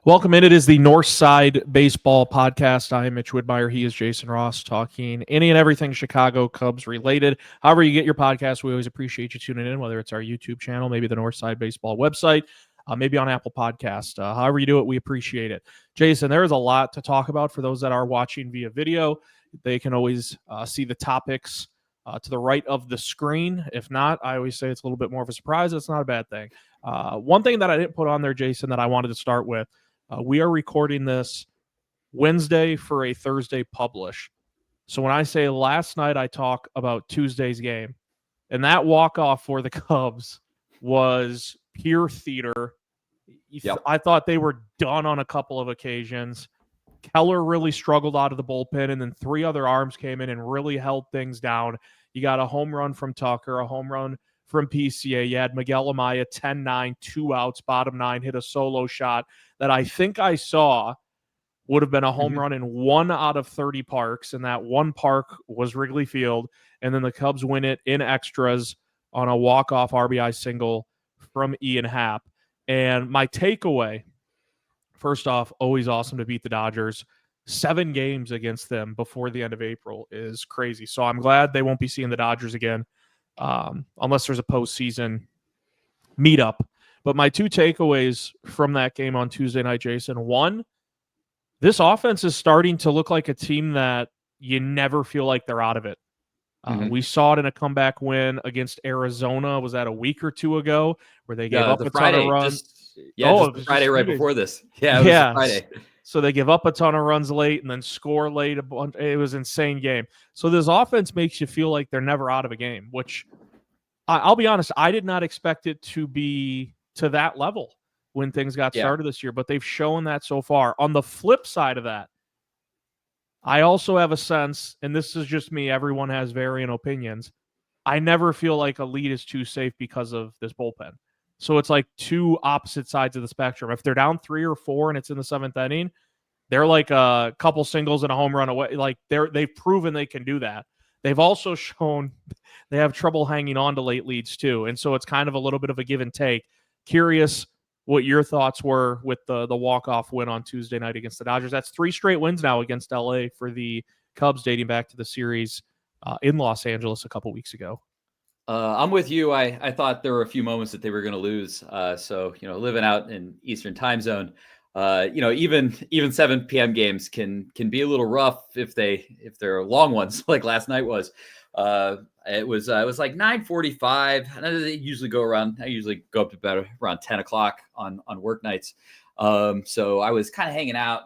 Welcome in. It is the Northside Baseball Podcast. I am Mitch Whitmire. He is Jason Ross, talking any and everything Chicago Cubs related. However you get your podcast, we always appreciate you tuning in, whether it's our YouTube channel, maybe the Northside Baseball website, maybe on Apple Podcast. However you do it, we appreciate it. Jason, there is a lot to talk about for those that are watching via video. They can always see the topics to the right of the screen. If not, I always say it's a little bit more of a surprise. It's not a bad thing. One thing that I didn't put on there, Jason, that I wanted to start with, we are recording this Wednesday for a Thursday publish. So when I say last night, I talk about Tuesday's game. And that walk-off for the Cubs was pure theater. Yep. I thought they were done on a couple of occasions. Keller really struggled out of the bullpen, and then three other arms came in and really held things down. You got a home run from Tucker, a home run from PCA. You had Miguel Amaya, 10-9, 2 outs, bottom 9, hit a solo shot that I think I saw would have been a home run in 1 out of 30 parks, and that one park was Wrigley Field, and then the Cubs win it in extras on a walk-off RBI single from Ian Happ. And my takeaway, first off, always awesome to beat the Dodgers. 7 games against them before the end of April is crazy. So I'm glad they won't be seeing the Dodgers again, unless there's a postseason meetup. But my 2 takeaways from that game on Tuesday night, Jason: 1, this offense is starting to look like a team that you never feel like they're out of it. We saw it in a comeback win against Arizona. Was that a week or 2 ago, where they gave up a ton of runs? The Friday right before this. Yeah, it was Friday. So they give up a ton of runs late and then score late. It was an insane game. So this offense makes you feel like they're never out of a game, which I'll be honest, I did not expect it to be to that level when things got started this year, but they've shown that so far. On the flip side of that, I also have a sense, and this is just me, everyone has varying opinions, I never feel like a lead is too safe because of this bullpen. So it's like 2 opposite sides of the spectrum. If they're down 3 or 4 and it's in the 7th inning, they're like a couple singles and a home run away. Like they've proven they can do that. They've also shown they have trouble hanging on to late leads too. And so it's kind of a little bit of a give and take. Curious what your thoughts were with the walk-off win on Tuesday night against the Dodgers. That's 3 straight wins now against LA for the Cubs, dating back to the series in Los Angeles a couple weeks ago. I'm with you. I thought there were a few moments that they were going to lose. So, living out in Eastern time zone, even 7 p.m. games can be a little rough if they're long ones like last night was. It was like 9:45, and I usually go up to bed around 10 o'clock on work nights. So I was kind of hanging out,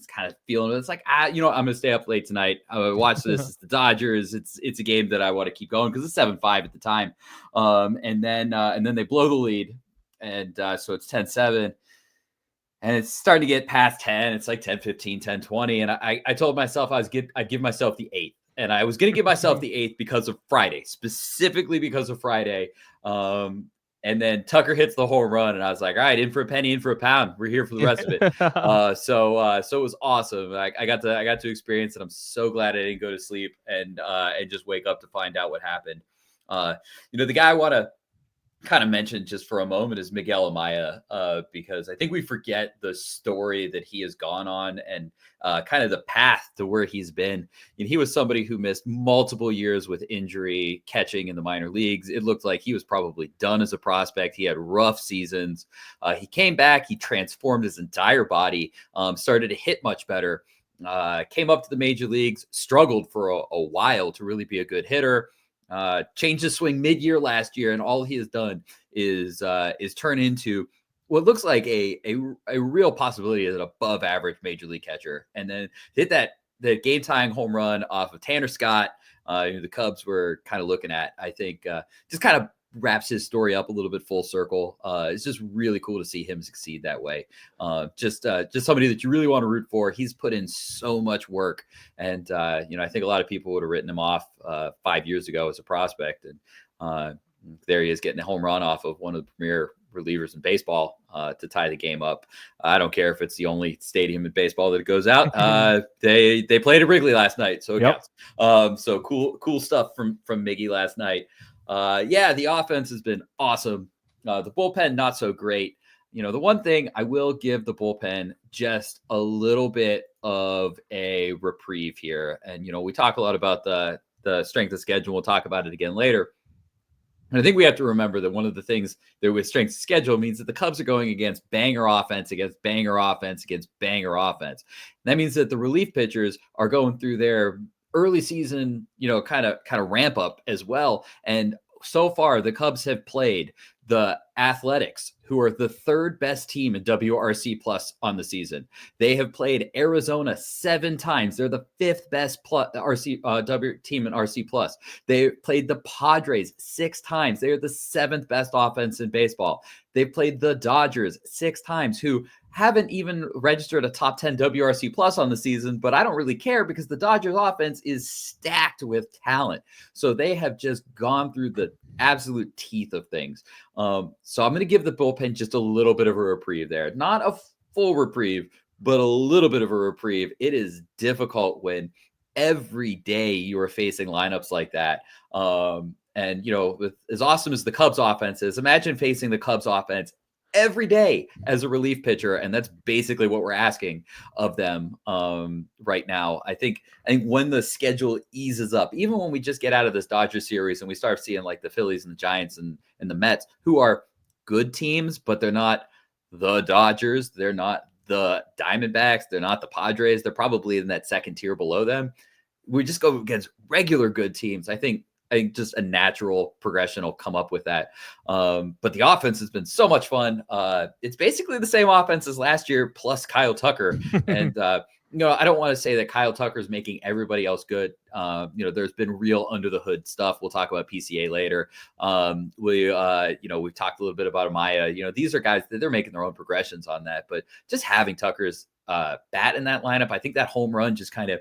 kind of feeling it. It's like, I'm going to stay up late tonight. I'm going to watch this. It's the Dodgers. It's a game that I want to keep going because it's 7-5 at the time. And then they blow the lead. And so it's 10-7. And it's starting to get past 10. It's like 10-15, 10-20. And I told myself I'd give myself the 8th. And I was going to give myself the 8th because of Friday, specifically because of Friday. And then Tucker hits the home run, and I was like, all right, in for a penny, in for a pound. We're here for the rest of it. So it was awesome. I got to experience it. I'm so glad I didn't go to sleep and just wake up to find out what happened. The guy I want to kind of mention just for a moment is Miguel Amaya, because I think we forget the story that he has gone on and kind of the path to where he's been. He was somebody who missed multiple years with injury catching in the minor leagues. It looked like he was probably done as a prospect. He had rough seasons. He came back. He transformed his entire body, started to hit much better, came up to the major leagues, struggled for a while to really be a good hitter. Changed his swing mid-year last year, and all he has done is turn into what looks like a real possibility as an above-average major league catcher. And then hit the game-tying home run off of Tanner Scott, the Cubs were kind of looking at. I think just kind of wraps his story up a little bit full circle. It's just really cool to see him succeed that way. Just somebody that you really want to root for. He's put in so much work, and I think a lot of people would have written him off 5 years ago as a prospect, and there he is getting a home run off of one of the premier relievers in baseball to tie the game up. I don't care if it's the only stadium in baseball that it goes out. They played at Wrigley last night, so it counts. So cool stuff from Miggy last night. The offense has been awesome. The bullpen, not so great. the one thing I will give the bullpen just a little bit of a reprieve here. And, we talk a lot about the strength of schedule. We'll talk about it again later. And I think we have to remember that one of the things that with strength of schedule means that the Cubs are going against banger offense, against banger offense, against banger offense. And that means that the relief pitchers are going through their early season, kind of ramp up as well. And so far, the Cubs have played the Athletics, who are the third best team in WRC plus on the season. They have played Arizona 7 times. They're the 5th best RC team in RC plus. They played the Padres 6 times. They are the 7th best offense in baseball. They've played the Dodgers 6 times, who haven't even registered a top 10 WRC plus on the season, but I don't really care because the Dodgers offense is stacked with talent. So they have just gone through the absolute teeth of things. So I'm going to give the bullpen just a little bit of a reprieve there. Not a full reprieve, but a little bit of a reprieve. It is difficult when every day you are facing lineups like that. And, with as awesome as the Cubs offense is, imagine facing the Cubs offense every day as a relief pitcher. And that's basically what we're asking of them right now. I think when the schedule eases up, even when we just get out of this Dodgers series and we start seeing like the Phillies and the Giants and the Mets, who are good teams, but they're not the Dodgers. They're not the Diamondbacks. They're not the Padres. They're probably in that second tier below them. We just go against regular good teams. I think just a natural progression will come up with that. But the offense has been so much fun. It's basically the same offense as last year, plus Kyle Tucker. And, I don't want to say that Kyle Tucker is making everybody else good. There's been real under the hood stuff. We'll talk about PCA later. We've talked a little bit about Amaya. These are guys that they're making their own progressions on that. But just having Tucker's bat in that lineup, I think that home run just kind of,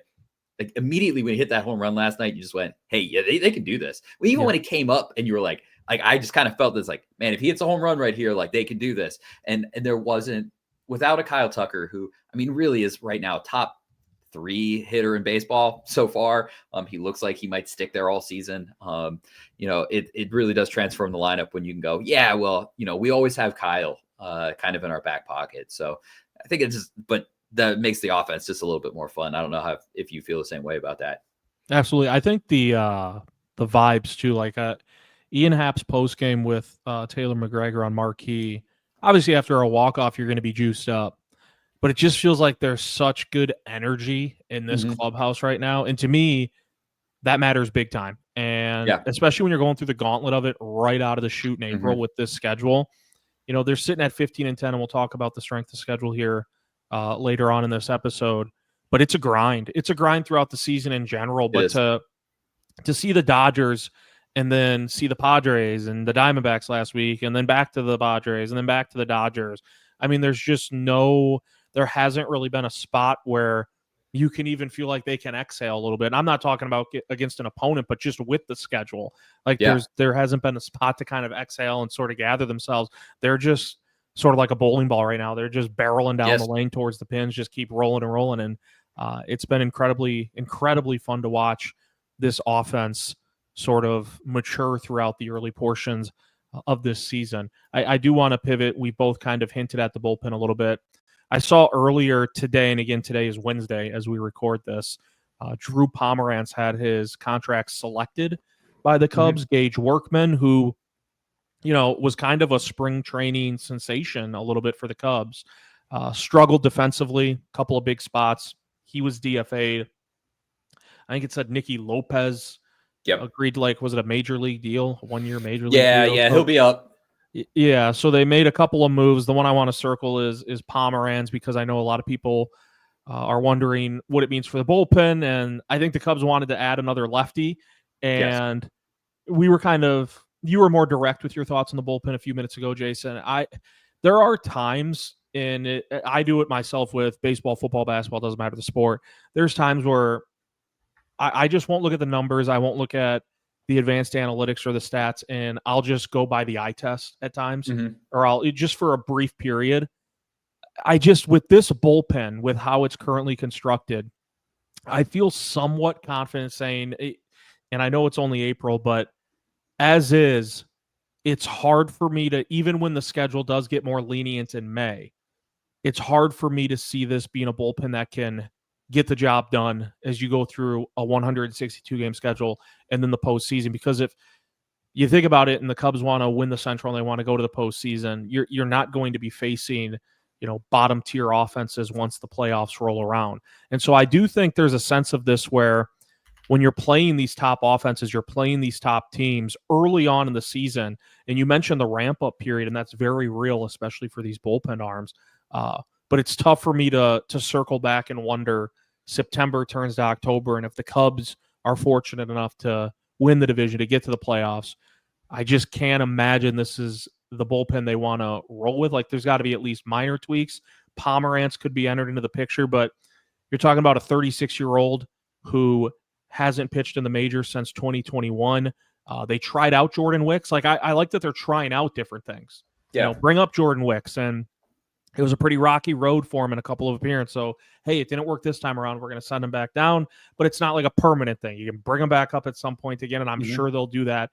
like immediately when he hit that home run last night, you just went, hey, yeah, they can do this. Well, even when it came up and you were like, I just kind of felt this like, man, if he hits a home run right here, like they can do this. And there wasn't, without a Kyle Tucker, who, really is right now top 3 hitter in baseball so far. He looks like he might stick there all season. It really does transform the lineup when you can go, yeah, well, we always have Kyle kind of in our back pocket. So I think it's just, but that makes the offense just a little bit more fun. I don't know if you feel the same way about that. Absolutely. I think the vibes too, like Ian Happ's post game with Taylor McGregor on Marquee. Obviously, after a walk-off, you're going to be juiced up. But it just feels like there's such good energy in this clubhouse right now. And to me, that matters big time. And especially when you're going through the gauntlet of it right out of the chute in April with this schedule. They're sitting at 15-10, and we'll talk about the strength of schedule here later on in this episode. But it's a grind. It's a grind throughout the season in general. But to see the Dodgers and then see the Padres and the Diamondbacks last week and then back to the Padres and then back to the Dodgers. There hasn't really been a spot where you can even feel like they can exhale a little bit. And I'm not talking about against an opponent, but just with the schedule. There hasn't been a spot to kind of exhale and sort of gather themselves. They're just sort of like a bowling ball right now. They're just barreling down the lane towards the pins, just keep rolling and rolling. And it's been incredibly, incredibly fun to watch this offense sort of mature throughout the early portions of this season. I do want to pivot. We both kind of hinted at the bullpen a little bit. I saw earlier today, and again, today is Wednesday as we record this, Drew Pomeranz had his contract selected by the Cubs. Gage Workman, who, was kind of a spring training sensation a little bit for the Cubs, struggled defensively, a couple of big spots. He was DFA'd. I think it said Nicky Lopez agreed, was it a major league deal, 1-year major league deal? Yeah, he'll be up. Yeah, so they made a couple of moves. The one I want to circle is Pomeranz, because I know a lot of people are wondering what it means for the bullpen, and I think the Cubs wanted to add another lefty, and we were you were more direct with your thoughts on the bullpen a few minutes ago, Jason. There are times, and I do it myself with baseball, football, basketball, doesn't matter the sport. There's times where I just won't look at the numbers. I won't look at the advanced analytics or the stats, and I'll just go by the eye test at times, or I'll just for a brief period. With this bullpen, with how it's currently constructed, I feel somewhat confident saying, and I know it's only April, but as is, it's hard for me to, even when the schedule does get more lenient in May, it's hard for me to see this being a bullpen that can get the job done as you go through a 162 game schedule and then the postseason. Because if you think about it and the Cubs want to win the Central and they want to go to the postseason, you're not going to be facing, bottom tier offenses once the playoffs roll around. And so I do think there's a sense of this where when you're playing these top offenses, you're playing these top teams early on in the season. And you mentioned the ramp up period, and that's very real, especially for these bullpen arms. But it's tough for me to circle back and wonder September turns to October. And if the Cubs are fortunate enough to win the division, to get to the playoffs, I just can't imagine this is the bullpen they want to roll with. Like, there's got to be at least minor tweaks. Pomeranz could be entered into the picture, but you're talking about a 36-year-old who hasn't pitched in the majors since 2021. They tried out Jordan Wicks. Like, I like that they're trying out different things. Yeah. Bring up Jordan Wicks, and it was a pretty rocky road for him in a couple of appearances. So, hey, it didn't work this time around. We're going to send him back down, but it's not like a permanent thing. You can bring him back up at some point again, and I'm sure they'll do that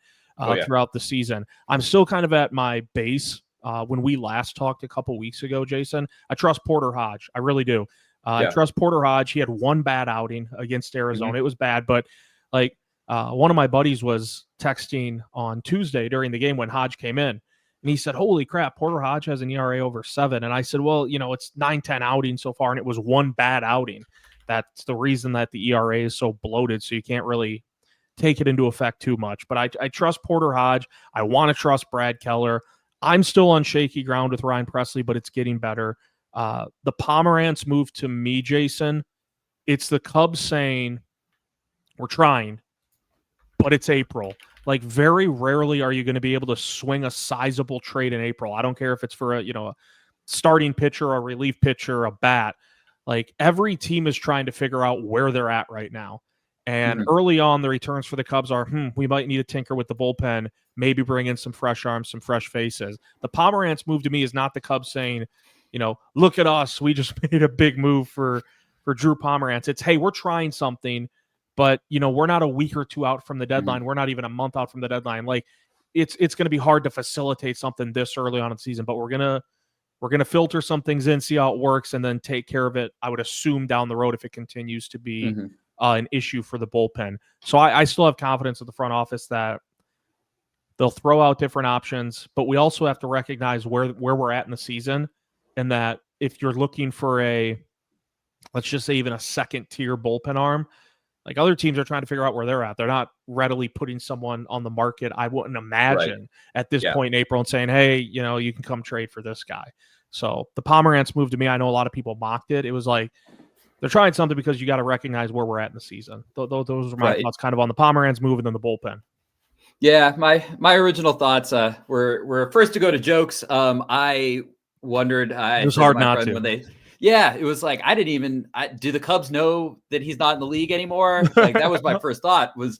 throughout the season. I'm still kind of at my base. When we last talked a couple weeks ago, Jason, I trust Porter Hodge. I really do. I trust Porter Hodge. He had one bad outing against Arizona. It was bad, but one of my buddies was texting on Tuesday during the game when Hodge came in, and he said, holy crap, Porter Hodge has an ERA over 7. And I said, well, it's 9-10 outings so far, and it was one bad outing. That's the reason that the ERA is so bloated, so you can't really take it into effect too much. But I trust Porter Hodge. I want to trust Brad Keller. I'm still on shaky ground with Ryan Presley, but it's getting better. The Pomeranz move, to me, Jason, it's the Cubs saying, we're trying, but it's April. Like, very rarely are you going to be able to swing a sizable trade in April. I don't care if it's for a starting pitcher, a relief pitcher, a bat. Like, every team is trying to figure out where they're at right now. And early on, the returns for the Cubs are, we might need to tinker with the bullpen, maybe bring in some fresh arms, some fresh faces. The Pomeranz move, to me, is not the Cubs saying, look at us, we just made a big move for Drew Pomeranz. It's, hey, we're trying something, but, we're not a week or two out from the deadline. We're not even a month out from the deadline. Like, it's going to be hard to facilitate something this early on in the season, but we're going to filter some things in, see how it works, and then take care of it, I would assume, down the road if it continues to be an issue for the bullpen. So I still have confidence in the front office that they'll throw out different options, but we also have to recognize where we're at in the season, and that if you're looking for let's just say even a second-tier bullpen arm, like, other teams are trying to figure out where they're at. They're not readily putting someone on the market, I wouldn't imagine, at this point in April, and saying, hey, you can come trade for this guy. So the Pomeranz move, to me, I know a lot of people mocked it. It was like, they're trying something because you got to recognize where we're at in the season. Those are my thoughts kind of on the Pomeranz move and then the bullpen. Yeah, my original thoughts were first to go to jokes. I wondered. It was hard not to. When it was like, do the Cubs know that he's not in the league anymore? Like, that was my first thought, was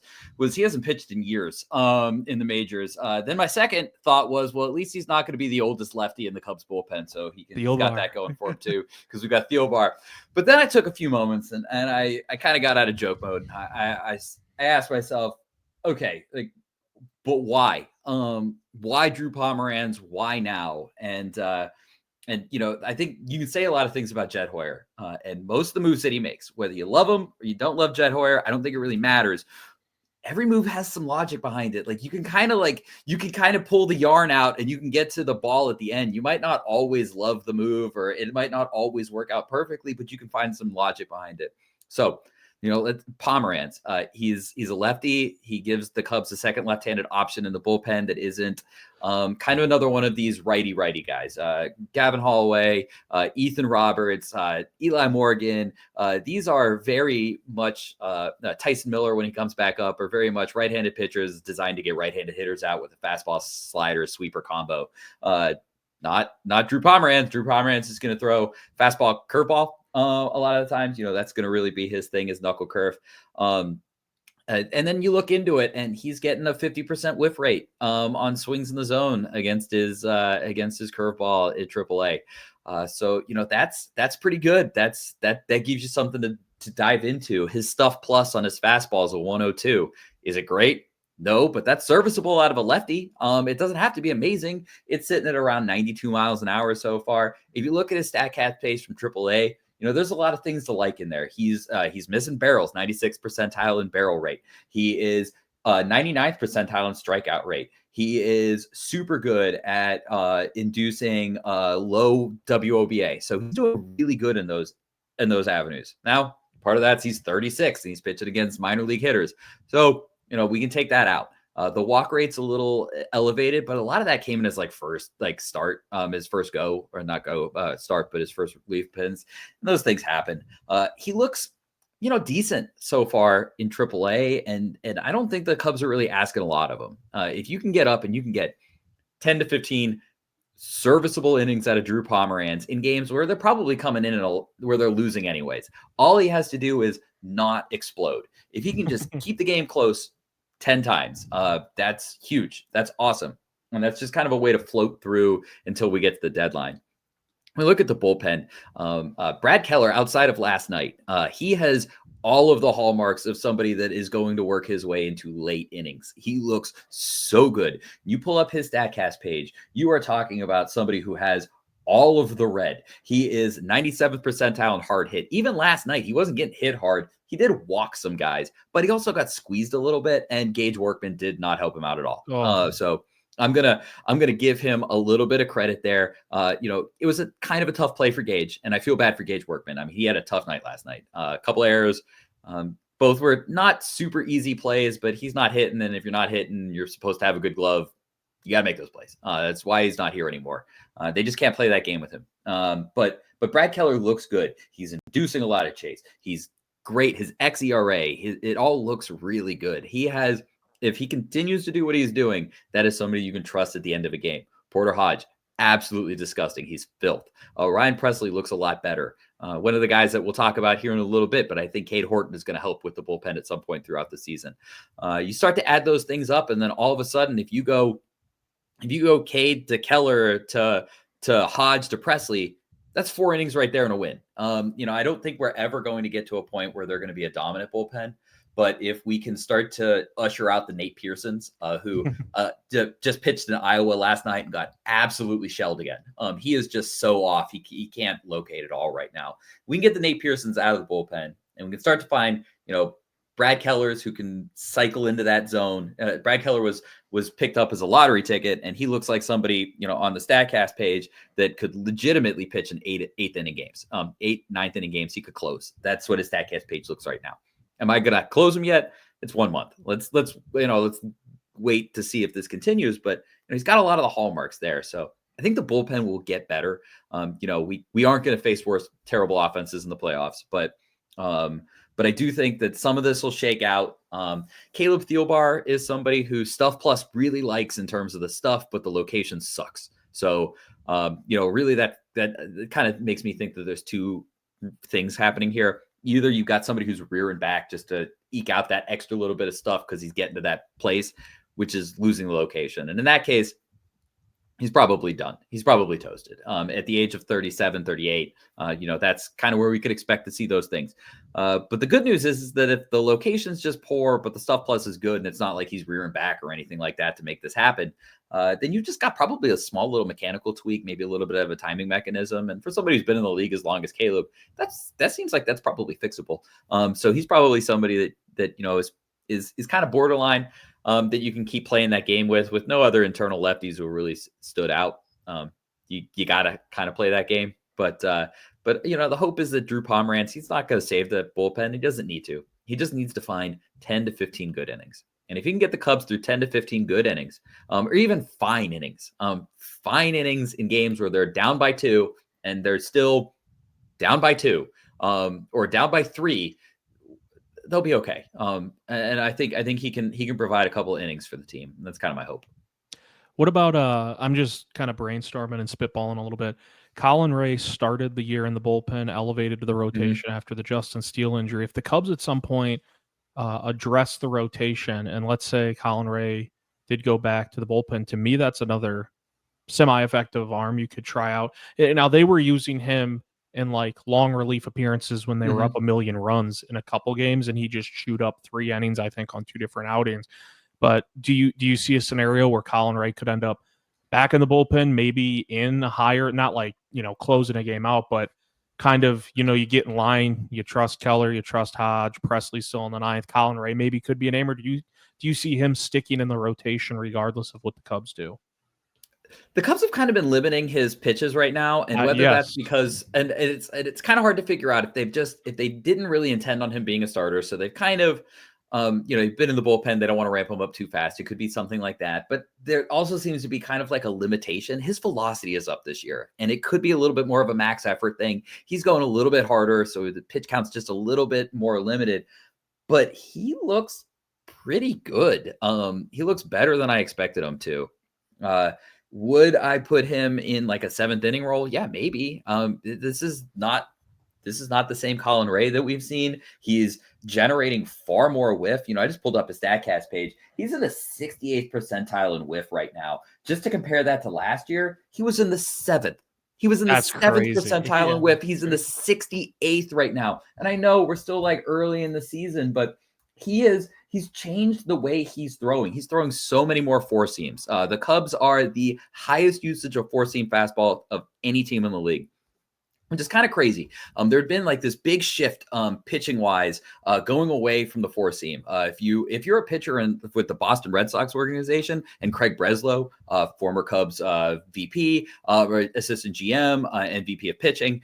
he hasn't pitched in years in the majors. Then my second thought was, well, at least he's not going to be the oldest lefty in the Cubs bullpen, so he's got that going for him too, because we've got Thielbar. But then I took a few moments and I kind of got out of joke mode. I asked myself, okay, like, but why? Why Drew Pomeranz? Why now? And I think you can say a lot of things about Jed Hoyer, and most of the moves that he makes, whether you love him or you don't love Jed Hoyer, I don't think it really matters. Every move has some logic behind it. Like, you can kind of pull the yarn out and you can get to the ball at the end. You might not always love the move, or it might not always work out perfectly, but you can find some logic behind it. So, Pomeranz, he's a lefty. He gives the Cubs a second left-handed option in the bullpen that isn't kind of another one of these righty guys. Gavin Holloway, Ethan Roberts, Eli Morgan. These are very much Tyson Miller, when he comes back up, are very much right-handed pitchers designed to get right-handed hitters out with a fastball slider sweeper combo. Not Drew Pomeranz. Drew Pomeranz is going to throw fastball curveball. A lot of the times, that's going to really be his thing, his knuckle curve. And then you look into it, and he's getting a 50% whiff rate on swings in the zone against his curveball at AAA. So that's pretty good. That gives you something to dive into. His stuff plus on his fastball is a 102. Is it great? No, but that's serviceable out of a lefty. It doesn't have to be amazing. It's sitting at around 92 miles an hour so far. If you look at his StatCast page from AAA, there's a lot of things to like in there. He's missing barrels, 96th percentile in barrel rate. He is 99th percentile in strikeout rate. He is super good at inducing low WOBA. So he's doing really good in those avenues. Now, part of that's he's 36 and he's pitching against minor league hitters. So we can take that out. The walk rate's a little elevated, but a lot of that came in his first start, his first go or not go start, but his first relief pins. And those things happen. He looks, decent so far in AAA, and I don't think the Cubs are really asking a lot of him. If you can get up and you can get 10 to 15 serviceable innings out of Drew Pomeranz in games where they're probably coming in and where they're losing anyways, all he has to do is not explode. If he can just keep the game close 10 times. That's huge. That's awesome. And that's just kind of a way to float through until we get to the deadline. We look at the bullpen. Brad Keller, outside of last night, he has all of the hallmarks of somebody that is going to work his way into late innings. He looks so good. You pull up his StatCast page, you are talking about somebody who has all of the red. He is 97th percentile in hard hit. Even last night, he wasn't getting hit hard. He did walk some guys, but he also got squeezed a little bit, and Gage Workman did not help him out at all. So I'm gonna give him a little bit of credit there. It was a kind of a tough play for Gage, and I feel bad for Gage Workman. I mean, he had a tough night last night. A couple errors. Both were not super easy plays, but he's not hitting, and if you're not hitting, you're supposed to have a good glove. You got to make those plays. That's why he's not here anymore. They just can't play that game with him. But Brad Keller looks good. He's inducing a lot of chase. He's great. His xERA, it all looks really good. If he continues to do what he's doing, that is somebody you can trust at the end of a game. Porter Hodge, absolutely disgusting. He's filth. Ryan Presley looks a lot better. One of the guys that we'll talk about here in a little bit, but I think Cade Horton is going to help with the bullpen at some point throughout the season. You start to add those things up, and then all of a sudden, if you go Cade to Keller to Hodge to Presley, that's 4 innings right there in a win. I don't think we're ever going to get to a point where they're going to be a dominant bullpen. But if we can start to usher out the Nate Pearsons, who just pitched in Iowa last night and got absolutely shelled again. He is just so off. He can't locate it all right now. We can get the Nate Pearsons out of the bullpen, and we can start to find, Brad Kellers who can cycle into that zone. Brad Keller was picked up as a lottery ticket, and he looks like somebody, on the StatCast page that could legitimately pitch in eighth inning games, 8th, 9th inning games. He could close. That's what his StatCast page looks right now. Am I going to close him yet? It's 1 month. Let's wait to see if this continues. But he's got a lot of the hallmarks there. So I think the bullpen will get better. We aren't going to face worse terrible offenses in the playoffs, but I do think that some of this will shake out. Caleb Thielbar is somebody who Stuff Plus really likes in terms of the stuff, but the location sucks. So really that kind of makes me think that there's 2 things happening here. Either you've got somebody who's rear and back just to eke out that extra little bit of stuff because he's getting to that place, which is losing the location. And in that case, he's probably done. He's probably toasted. At the age of 37, 38, that's kind of where we could expect to see those things. But the good news is that if the location's just poor, but the Stuff Plus is good, and it's not like he's rear and back or anything like that to make this happen, then you just got probably a small little mechanical tweak, maybe a little bit of a timing mechanism. And for somebody who's been in the league as long as Caleb, that seems like that's probably fixable. So he's probably somebody that is kind of borderline, that you can keep playing that game with no other internal lefties who really stood out. You got to kind of play that game. But the hope is that Drew Pomeranz, he's not going to save the bullpen. He doesn't need to. He just needs to find 10 to 15 good innings. And if you can get the Cubs through 10 to 15 good innings, or even fine innings in games where they're down by 2 and they're still down by 2, or down by 3, they'll be okay. And I think he can provide a couple of innings for the team. That's kind of my hope. What about I'm just kind of brainstorming and spitballing a little bit. Colin Ray started the year in the bullpen, elevated to the rotation after the Justin Steele injury. If the Cubs at some point address the rotation, and let's say Colin Ray did go back to the bullpen, to me that's another semi-effective arm you could try out. Now they were using him in long relief appearances when they were up 1 million runs in a couple games, and he just chewed up 3 innings, I think, on 2 different outings. But do you see a scenario where Colin Ray could end up back in the bullpen, maybe in a higher, not like, closing a game out, but kind of, you get in line, you trust Keller, you trust Hodge, Presley still in the ninth, Colin Ray maybe could be a name, or do you see him sticking in the rotation regardless of what the Cubs do? The Cubs have kind of been limiting his pitches right now, and whether that's Yes. because and it's kind of hard to figure out if they didn't really intend on him being a starter, so they've kind of he's been in the bullpen. They don't want to ramp him up too fast. It could be something like that. But there also seems to be kind of like a limitation. His velocity is up this year, and it could be a little bit more of a max effort thing. He's going a little bit harder, so the pitch count's just a little bit more limited. But he looks pretty good. He looks better than I expected him to. Would I put him in like a seventh inning role? Yeah, maybe. This is not the same Colin Ray that we've seen. He's generating far more whiff. I just pulled up his StatCast page. He's in the 68th percentile in whiff right now. Just to compare that to last year, he was in the 7th. He was in the 7th percentile in whiff. He's in the 68th right now. And I know we're still like early in the season, but he's changed the way he's throwing. He's throwing so many more four seams. The Cubs are the highest usage of four seam fastball of any team in the league, which is kind of crazy. There had been like this big shift pitching wise, going away from the four seam. If you're a pitcher with the Boston Red Sox organization, and Craig Breslow, former Cubs VP, assistant GM, and VP of pitching,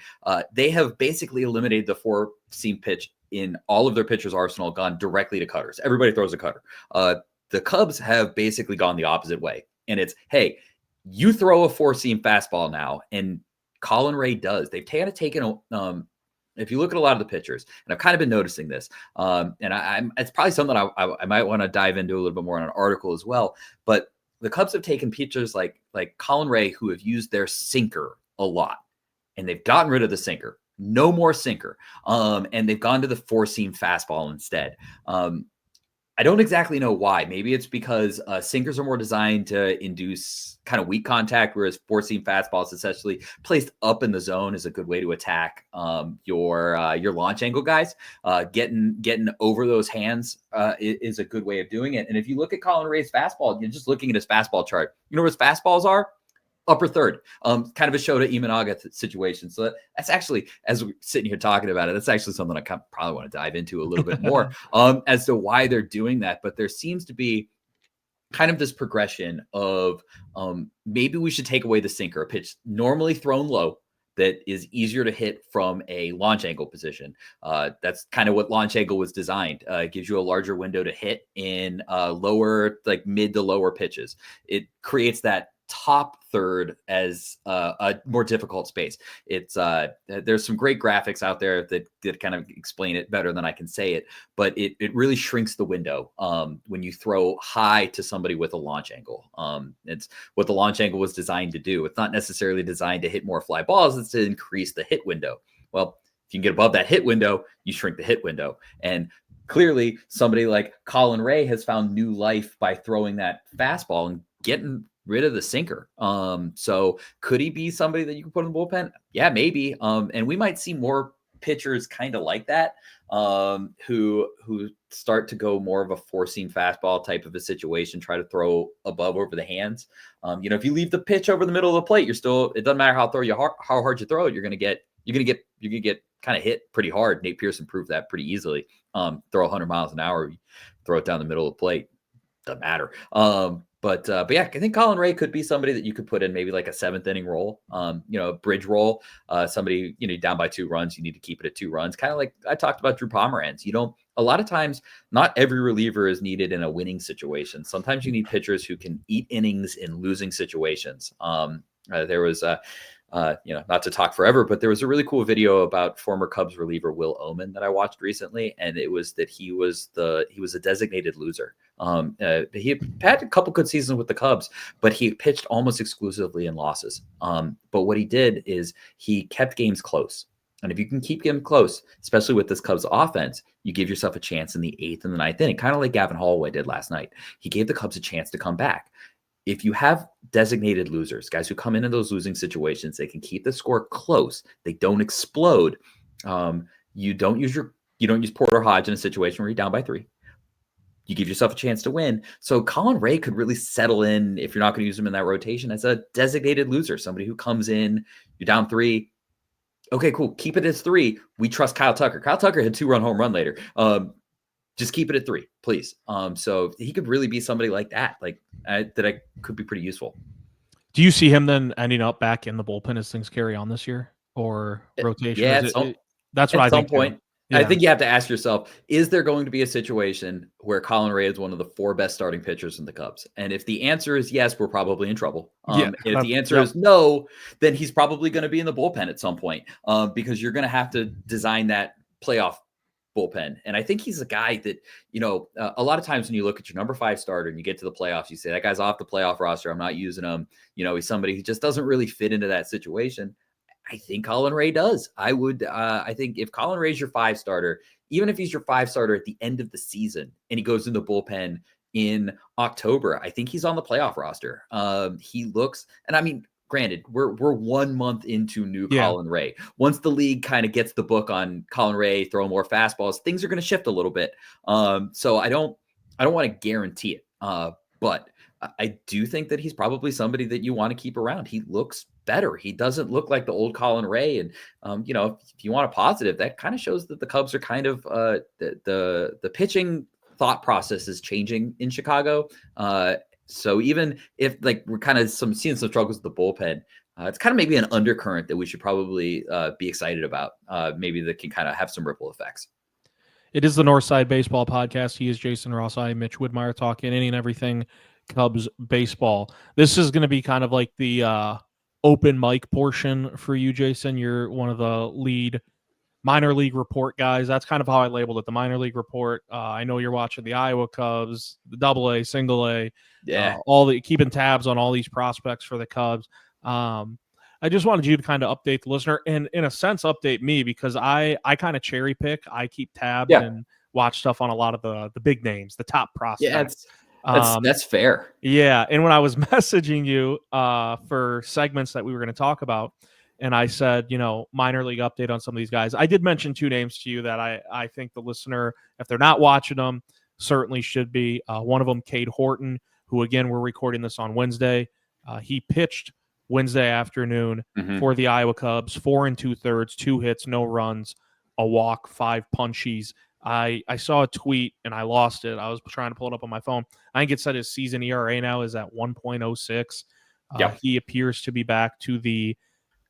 they have basically eliminated the four seam pitch in all of their pitchers' arsenal, gone directly to cutters. Everybody throws a cutter. The Cubs have basically gone the opposite way. And it's, hey, you throw a four-seam fastball now, and Colin Ray does. They've kind of taken, if you look at a lot of the pitchers, and I've kind of been noticing this, and it's probably something I might want to dive into a little bit more in an article as well, but the Cubs have taken pitchers like Colin Ray who have used their sinker a lot, and they've gotten rid of the sinker. No more sinker. And they've gone to the four-seam fastball instead. I don't exactly know why. Maybe it's because sinkers are more designed to induce kind of weak contact, whereas four-seam fastballs essentially placed up in the zone is a good way to attack your launch angle guys. Getting over those hands is a good way of doing it. And if you look at Colin Ray's fastball, you're just looking at his fastball chart. You know what his fastballs are? Upper third, kind of a Shota Imanaga situation. So that's actually, as we're sitting here talking about it, that's actually something I probably want to dive into a little bit more as to why they're doing that. But there seems to be kind of this progression of maybe we should take away the sinker, a pitch normally thrown low that is easier to hit from a launch angle position. That's kind of what launch angle was designed. It gives you a larger window to hit in lower, like mid to lower pitches. It creates that top third as a more difficult space. It's there's some great graphics out there that kind of explain it better than I can say it, but it really shrinks the window when you throw high to somebody with a launch angle. It's what the launch angle was designed to do. It's not necessarily designed to hit more fly balls. It's to increase the hit window. Well, if you can get above that hit window, you shrink the hit window. And clearly somebody like Colin Ray has found new life by throwing that fastball and getting rid of the sinker. So could he be somebody that you can put in the bullpen? Yeah, maybe. And we might see more pitchers kind of like that, who start to go more of a four-seam fastball type of a situation, try to throw above over the hands. If you leave the pitch over the middle of the plate, it doesn't matter how hard you throw it, you're gonna get kind of hit pretty hard. Nate Pearson proved that pretty easily. Throw 100 miles an hour, throw it down the middle of the plate, doesn't matter. But yeah, I think Colin Ray could be somebody that you could put in maybe like a seventh inning role, a bridge role. Somebody, down by 2 runs, you need to keep it at 2 runs. Kind of like I talked about Drew Pomeranz. A lot of times, not every reliever is needed in a winning situation. Sometimes you need pitchers who can eat innings in losing situations. There was not to talk forever, but there was a really cool video about former Cubs reliever Will Oman that I watched recently, and it was that he was a designated loser. He had a couple good seasons with the Cubs, but he pitched almost exclusively in losses. But what he did is he kept games close. And if you can keep them close, especially with this Cubs offense, you give yourself a chance in the 8th and the 9th inning, kind of like Gavin Holloway did last night. He gave the Cubs a chance to come back. If you have designated losers, guys who come into those losing situations, they can keep the score close. They don't explode. You don't use Porter Hodge in a situation where you're down by 3. you give yourself a chance to win. So Colin Ray could really settle in, if you're not going to use him in that rotation, as a designated loser, somebody who comes in, you're down 3. Okay, cool. Keep it as 3. We trust Kyle Tucker. Kyle Tucker had 2-run home run later. Just keep it at 3, please. So he could really be somebody like that, that could be pretty useful. Do you see him then ending up back in the bullpen as things carry on this year, or rotation? Yeah, that's what I think. At some point, yeah. I think you have to ask yourself, is there going to be a situation where Colin Ray is one of the 4 best starting pitchers in the Cubs? And if the answer is yes, we're probably in trouble. And if the answer is no, then he's probably going to be in the bullpen at some point, because you're going to have to design that playoff bullpen. And I think he's a guy that, a lot of times when you look at your number 5 starter and you get to the playoffs, you say, that guy's off the playoff roster, I'm not using him. He's somebody who just doesn't really fit into that situation. I think Colin Ray does. I think if Colin Ray's your 5 starter, even if he's your 5 starter at the end of the season and he goes in the bullpen in October, I think he's on the playoff roster. He looks, and I mean, granted, we're 1 month into new Colin Ray. Once the league kind of gets the book on Colin Ray throwing more fastballs, things are going to shift a little bit. So I don't want to guarantee it. But I do think that he's probably somebody that you want to keep around. He looks better. He doesn't look like the old Colin Ray. And, if you want a positive, that kind of shows that the Cubs are kind of the pitching thought process is changing in Chicago. So even if we're kind of seeing some struggles with the bullpen, it's kind of maybe an undercurrent that we should probably be excited about. Maybe that can kind of have some ripple effects. It is the Northside Baseball Podcast. He is Jason Ross. I am Mitch Widmeyer, talking any and everything Cubs baseball. This is going to be kind of like the open mic portion for you, Jason. You're one of the lead minor league report guys. That's kind of how I labeled it, the minor league report. I know you're watching the Iowa Cubs, the AA, single A, keeping tabs on all these prospects for the Cubs. I just wanted you to kind of update the listener and, in a sense, update me, because I kind of cherry pick. I keep tabs and watch stuff on a lot of the big names, the top prospects. Yeah, that's fair. Yeah, and when I was messaging you for segments that we were going to talk about, and I said, minor league update on some of these guys, I did mention 2 names to you that I think the listener, if they're not watching them, certainly should be. One of them, Cade Horton, who, again, we're recording this on Wednesday. He pitched Wednesday afternoon for the Iowa Cubs, 4 2/3, 2 hits, no runs, a walk, 5 punchies. I saw a tweet and I lost it. I was trying to pull it up on my phone. I think it said his season ERA now is at 1.06. He appears to be back to the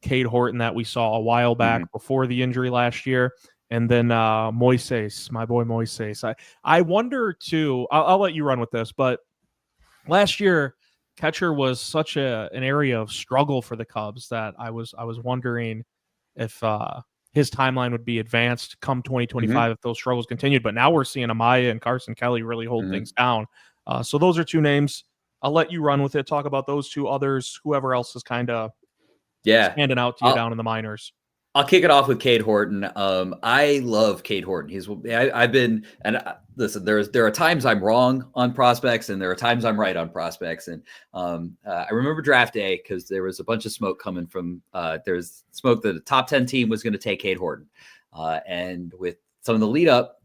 Cade Horton that we saw a while back before the injury last year. And then Moises, my boy Moises. I wonder too, I'll let you run with this, but last year catcher was such an area of struggle for the Cubs that I was wondering if his timeline would be advanced come 2025 if those struggles continued. But now we're seeing Amaya and Carson Kelly really hold things down. So those are 2 names. I'll let you run with it. Talk about those 2 others, whoever else is kind of standing out to you down in the minors. I'll kick it off with Cade Horton. I love Cade Horton. Listen, there are times I'm wrong on prospects and there are times I'm right on prospects. And I remember draft day because there was a bunch of smoke coming from, there's smoke that the top 10 team was going to take Cade Horton. And with some of the lead up,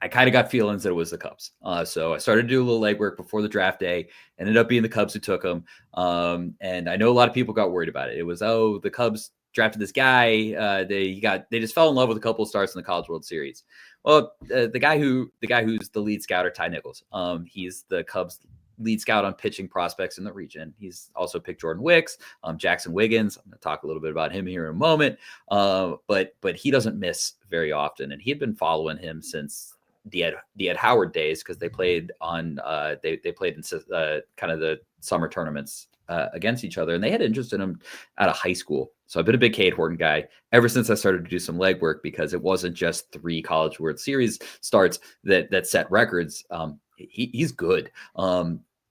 I kind of got feelings that it was the Cubs. So I started to do a little legwork before the draft day. Ended up being the Cubs who took him. And I know a lot of people got worried about it. It was, the Cubs drafted this guy. They just fell in love with a couple of starts in the College World Series. Well, the guy who's the lead scout, Ty Nichols. He's the Cubs lead scout on pitching prospects in the region. He's also picked Jordan Wicks, Jackson Wiggins. I'm going to talk a little bit about him here in a moment. But he doesn't miss very often, and he had been following him since the Ed Howard days because they played on they played in kind of the summer tournaments against each other, and they had interest in him out of high school. So I've been a big Cade Horton guy ever since I started to do some legwork because it wasn't just 3 College World Series starts that set records. He's good.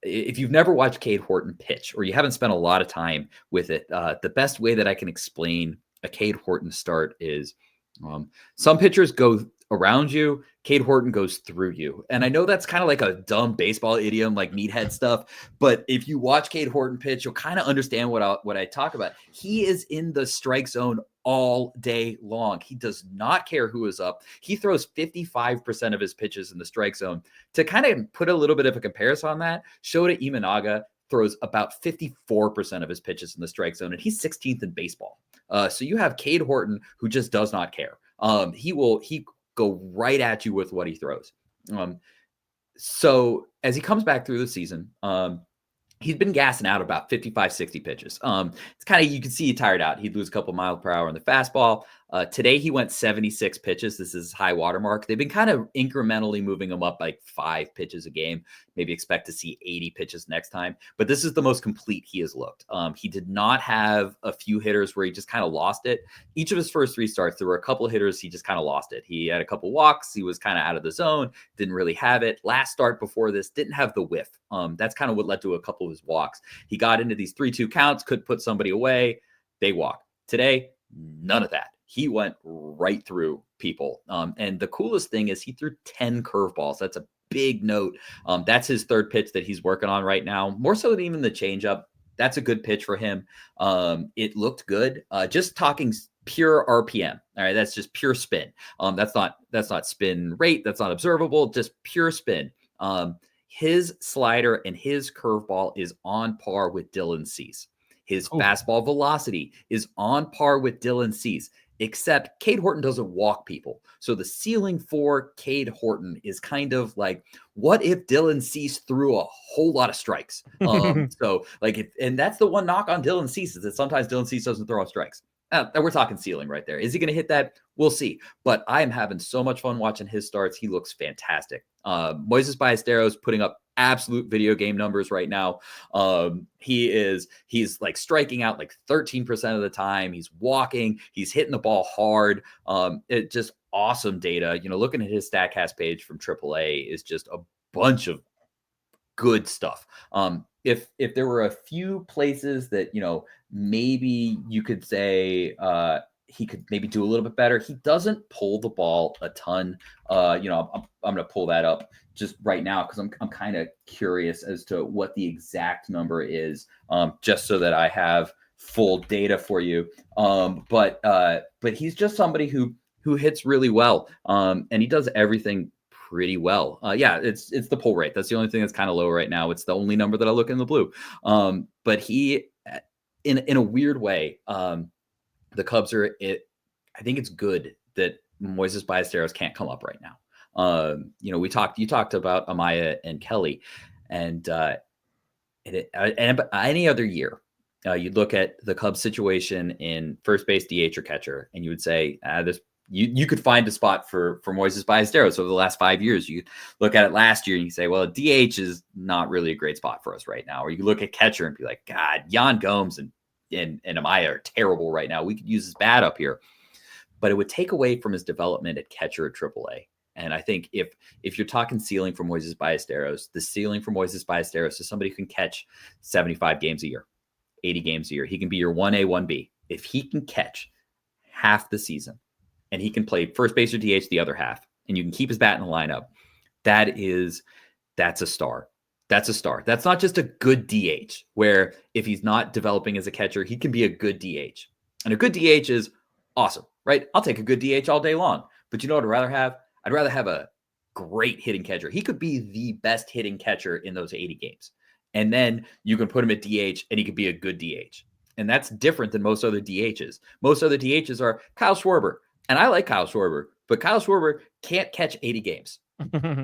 If you've never watched Cade Horton pitch or you haven't spent a lot of time with it, the best way that I can explain a Cade Horton start is some pitchers go around you, Cade Horton goes through you. And I know that's kind of like a dumb baseball idiom, like meathead stuff. But if you watch Cade Horton pitch, you'll kind of understand what I talk about. He is in the strike zone all day long. He does not care who is up. He throws 55% of his pitches in the strike zone. To kind of put a little bit of a comparison on that, Shota Imanaga throws about 54% of his pitches in the strike zone, and he's 16th in baseball. So you have Cade Horton, who just does not care. He go right at you with what he throws. So as he comes back through the season, he's been gassing out about 55, 60 pitches. It's kind of, you can see he tired out. He'd lose a couple miles per hour on the fastball. Today he went 76 pitches. This is high water mark. They've been kind of incrementally moving him up like 5 pitches a game. Maybe expect to see 80 pitches next time. But this is the most complete he has looked. He did not have a few hitters where he just kind of lost it. Each of his first 3 starts, there were a couple of hitters he just kind of lost it. He had a couple walks. He was kind of out of the zone. Didn't really have it. Last start before this, didn't have the whiff. That's kind of what led to a couple of his walks. He got into these 3-2 counts, could put somebody away. They walk. Today, none of that. He went right through people. And the coolest thing is he threw 10 curveballs. That's a big note. That's his 3rd pitch that he's working on right now. More so than even the changeup. That's a good pitch for him. It looked good. Just talking pure RPM. All right. That's just pure spin. That's not spin rate. That's not observable. Just pure spin. His slider and his curveball is on par with Dylan Cease. His fastball velocity is on par with Dylan Cease, except Cade Horton doesn't walk people. So the ceiling for Cade Horton is kind of like, what if Dylan Cease threw a whole lot of strikes? So like, and that's the one knock on Dylan Cease is that sometimes Dylan Cease doesn't throw out strikes. We're talking ceiling right there. Is he going to hit that? We'll see. But I am having so much fun watching his starts. He looks fantastic. Moises Ballesteros putting up absolute video game numbers right now. He's like striking out like 13% of the time. He's walking. He's hitting the ball hard. It just awesome data. Looking at his StatCast page from AAA is just a bunch of good stuff. If there were a few places that, maybe you could say he could maybe do a little bit better. He doesn't pull the ball a ton. I'm going to pull that up just right now because I'm kind of curious as to what the exact number is, just so that I have full data for you. But he's just somebody who hits really well, and he does everything pretty well. It's the pull rate. That's the only thing that's kind of low right now. It's the only number that I look in the blue. But he, in a weird way, the Cubs I think it's good that Moises Ballesteros can't come up right now. You talked about Amaya and Kelly, and any other year, you'd look at the Cubs situation in first base, DH, or catcher, and you would say, you could find a spot for Moises Ballesteros over the last 5 years. You look at it last year and you say, well, DH is not really a great spot for us right now. Or you look at catcher and be like, God, Yan Gomes and Amaya are terrible right now. We could use his bat up here. But it would take away from his development at catcher at AAA. And I think if you're talking ceiling for Moises Ballesteros, the ceiling for Moises Ballesteros is somebody who can catch 75 games a year, 80 games a year. He can be your 1A, 1B. If he can catch half the season and he can play first base or DH the other half, and you can keep his bat in the lineup, that's a star. That's a star. That's not just a good DH, where if he's not developing as a catcher, he can be a good DH. And a good DH is awesome, right? I'll take a good DH all day long. But you know what I'd rather have? I'd rather have a great hitting catcher. He could be the best hitting catcher in those 80 games. And then you can put him at DH and he could be a good DH. And that's different than most other DHs. Most other DHs are Kyle Schwarber. And I like Kyle Schwarber, but Kyle Schwarber can't catch 80 games.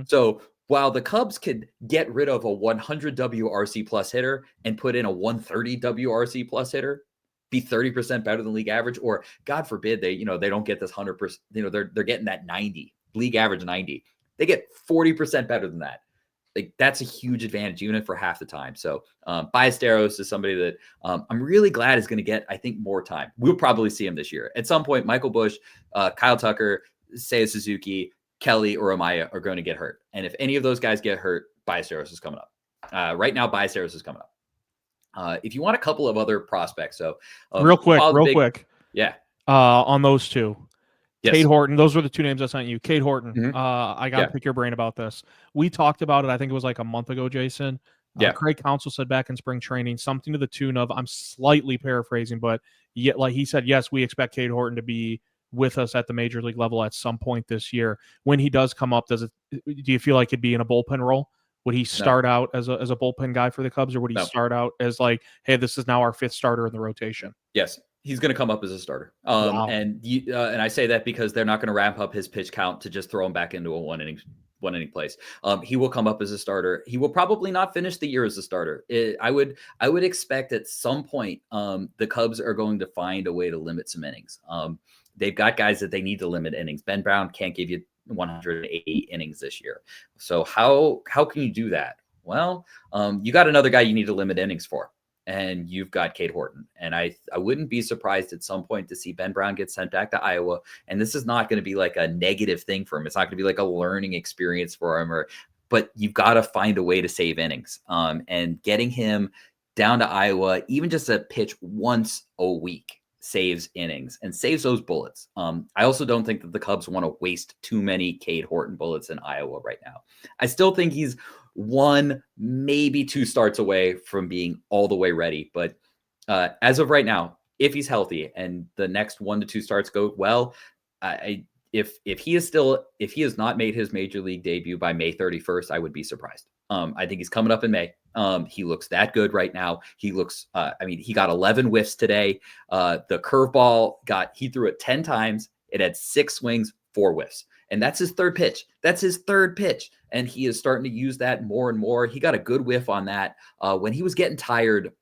So while the Cubs could get rid of a 100 WRC plus hitter and put in a 130 WRC plus hitter, be 30% better than league average, or God forbid they don't get this 100%, they're getting that 90, league average 90. They get 40% better than that. Like, that's a huge advantage, even for half the time. So Ballesteros is somebody that I'm really glad is going to get, I think, more time. We'll probably see him this year. At some point, Michael Busch, Kyle Tucker, Seiya Suzuki, Kelly, or Amaya are going to get hurt. And if any of those guys get hurt, Ballesteros is coming up. Right now, Ballesteros is coming up. If you want a couple of other prospects, so real quick. Yeah. On those two. Yes. Cade Horton, those were the two names I sent you. Cade Horton. Mm-hmm. I got to pick your brain about this. We talked about it, I think it was like a month ago, Jason. Craig Counsell said back in spring training something to the tune of, I'm slightly paraphrasing, but yet, like he said, yes, we expect Cade Horton to be with us at the major league level at some point this year. When he does come up, do you feel like he'd be in a bullpen role? Would he start out as a bullpen guy for the Cubs, or would he start out as like, hey, this is now our 5th starter in the rotation? Yes, he's going to come up as a starter. Wow. And I say that because they're not going to ramp up his pitch count to just throw him back into a one inning place. He will come up as a starter. He will probably not finish the year as a starter. I would expect at some point the Cubs are going to find a way to limit some innings. They've got guys that they need to limit innings. Ben Brown can't give you 180 innings this year. So how can you do that? Well, you got another guy you need to limit innings for, and you've got Cade Horton. And I wouldn't be surprised at some point to see Ben Brown get sent back to Iowa. And this is not going to be like a negative thing for him. It's not going to be like a learning experience for him, but you've got to find a way to save innings. And getting him down to Iowa, even just a pitch once a week, saves innings and saves those bullets. I also don't think that the Cubs want to waste too many Cade Horton bullets in Iowa right now. I still think he's 1, maybe 2 starts away from being all the way ready. But as of right now, if he's healthy and the next 1 to 2 starts go well, if he has not made his major league debut by May 31st, I would be surprised. I think he's coming up in May. He looks that good right now. He looks, he got 11 whiffs today. The curveball he threw it 10 times. It had 6 swings, 4 whiffs. And that's his third pitch. And he is starting to use that more and more. He got a good whiff on that when he was getting tired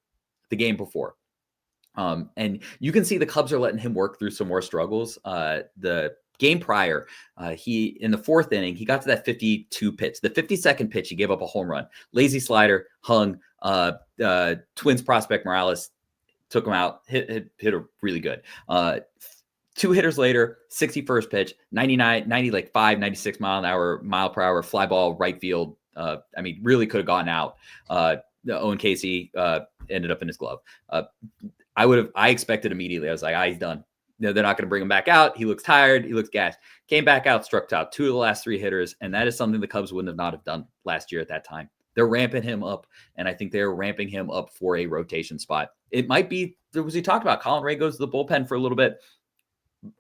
the game before. And you can see the Cubs are letting him work through some more struggles. The game prior, he in the 4th inning, he got to that 52 pitch. The 52nd pitch, he gave up a home run. Lazy slider, hung. Twins prospect Morales took him out, hit a really good. 2 hitters later, 61st pitch, 96 mile per hour fly ball right field. Really could have gotten out. Owen Casey ended up in his glove. I expected immediately. I was like, he's done. No, they're not going to bring him back out. He looks tired. He looks gassed. Came back out, struck out 2 of the last 3 hitters, and that is something the Cubs wouldn't have done last year at that time. They're ramping him up, and I think they're ramping him up for a rotation spot. It might be, as we talked about, Colin Ray goes to the bullpen for a little bit,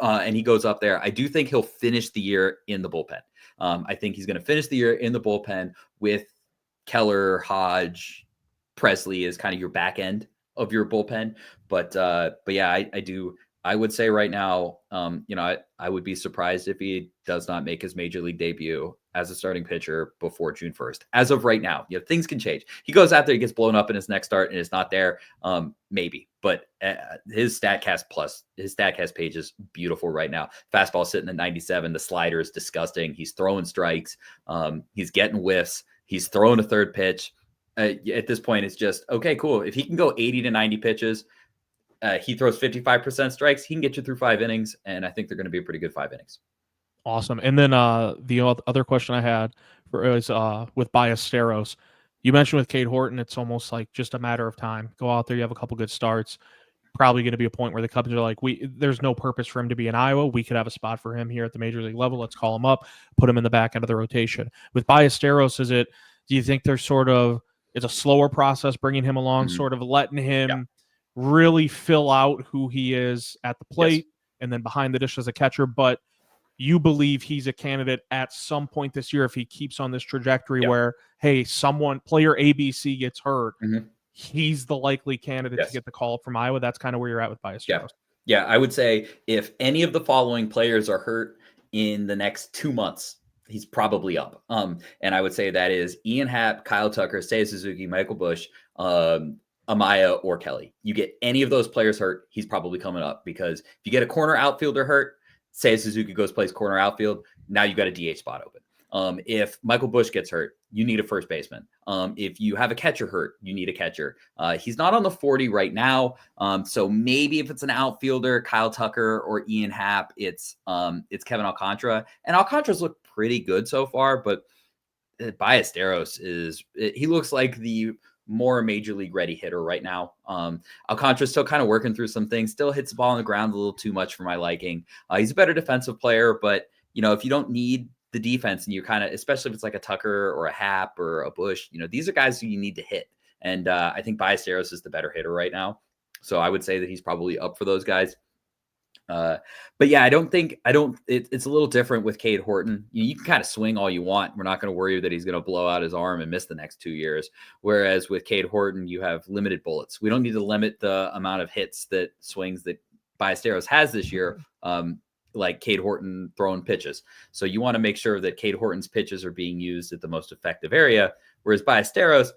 and he goes up there. I do think he'll finish the year in the bullpen. I think he's going to finish the year in the bullpen with Keller, Hodge, Presley as kind of your back end of your bullpen. But yeah, I do. I would say right now, I would be surprised if he does not make his major league debut as a starting pitcher before June 1st. As of right now, things can change. He goes out there, he gets blown up in his next start and it's not there. Maybe, but his StatCast page is beautiful right now. Fastball sitting at 97. The slider is disgusting. He's throwing strikes. He's getting whiffs. He's throwing a third pitch. At this point, it's just, okay, cool. If he can go 80 to 90 pitches, he throws 55% strikes. He can get you through 5 innings, and I think they're going to be a pretty good 5 innings. Awesome. And then the other question I had is with Ballesteros. You mentioned with Cade Horton, it's almost like just a matter of time. Go out there, you have a couple good starts. Probably going to be a point where the Cubs are like, there's no purpose for him to be in Iowa. We could have a spot for him here at the major league level. Let's call him up, put him in the back end of the rotation. With Ballesteros, do you think there's it's a slower process bringing him along, sort of letting him really fill out who he is at the plate and then behind the dish as a catcher, but you believe he's a candidate at some point this year if he keeps on this trajectory where, hey, player ABC gets hurt, he's the likely candidate to get the call up from Iowa. That's kind of where you're at with Ballesteros. Yeah, I would say if any of the following players are hurt in the next 2 months, he's probably up. And I would say that is Ian Happ, Kyle Tucker, Seiya Suzuki, Michael Busch, Amaya, or Kelly. You get any of those players hurt, he's probably coming up, because if you get a corner outfielder hurt, Seiya Suzuki plays corner outfield, now you got a DH spot open. If Michael Busch gets hurt, you need a first baseman. If you have a catcher hurt, you need a catcher. He's not on the 40 right now. So maybe if it's an outfielder, Kyle Tucker or Ian Happ, it's Kevin Alcantara. And Alcantara's looked pretty good so far, but Ballesteros he looks like the more major league ready hitter right now. Alcantara's still kind of working through some things, still hits the ball on the ground a little too much for my liking. He's a better defensive player, but if you don't need the defense and you kind of, especially if it's like a Tucker or a Happ or a Busch, these are guys who you need to hit. And I think Ballesteros is the better hitter right now. So I would say that he's probably up for those guys. But yeah, it's a little different with Cade Horton. You can kind of swing all you want. We're not going to worry that he's going to blow out his arm and miss the next 2 years. Whereas with Cade Horton, you have limited bullets. We don't need to limit the amount of hits that swings that Ballesteros has this year. Like Cade Horton throwing pitches. So you want to make sure that Cade Horton's pitches are being used at the most effective area. Whereas Ballesteros,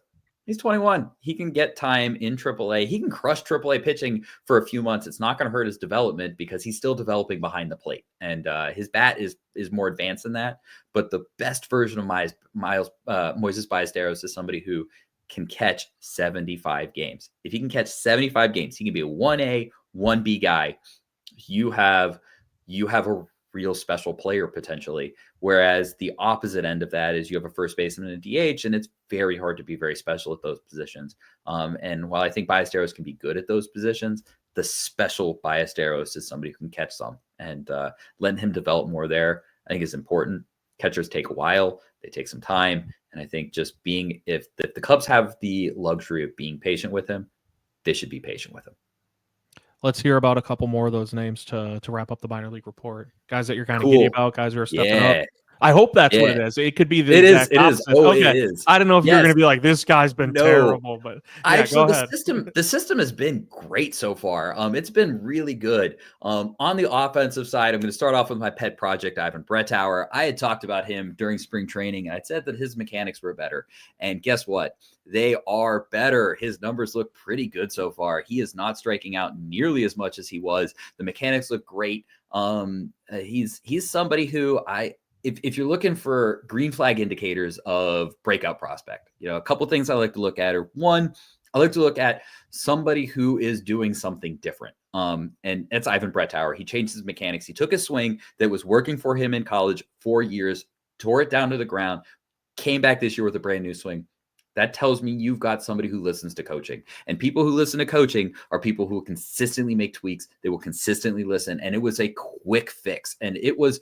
he's 21. He can get time in AAA. He can crush AAA pitching for a few months. It's not going to hurt his development because he's still developing behind the plate. And his bat is more advanced than that. But the best version of Moises Ballesteros is somebody who can catch 75 games. If he can catch 75 games, he can be a 1A, 1B guy. You have a real special player potentially. Whereas the opposite end of that is you have a first baseman and a DH, and it's very hard to be very special at those positions. And while I think Ballesteros can be good at those positions, the special Ballesteros is somebody who can catch some, and letting him develop more there, I think is important. Catchers take a while, they take some time. And I think just if the Cubs have the luxury of being patient with him, they should be patient with him. Let's hear about a couple more of those names to wrap up the minor league report. Guys that you're kind of giddy about, guys who are stepping up. I hope that's what it is. It could be the exact opposite. Okay. It is. I don't know if you're going to be like, this guy's been terrible, but the system has been great so far. It's been really good. On the offensive side, I'm going to start off with my pet project, Ivan Brettauer. I had talked about him during spring training. I said that his mechanics were better. And guess what? They are better. His numbers look pretty good so far. He is not striking out nearly as much as he was. The mechanics look great. He's somebody who if you're looking for green flag indicators of breakout prospect, a couple of things I like to look at are, one, I like to look at somebody who is doing something different. And it's Ivan Brettauer. He changed his mechanics. He took a swing that was working for him in college 4 years, tore it down to the ground, came back this year with a brand new swing. That tells me you've got somebody who listens to coaching. And people who listen to coaching are people who will consistently make tweaks. They will consistently listen. And it was a quick fix. And it was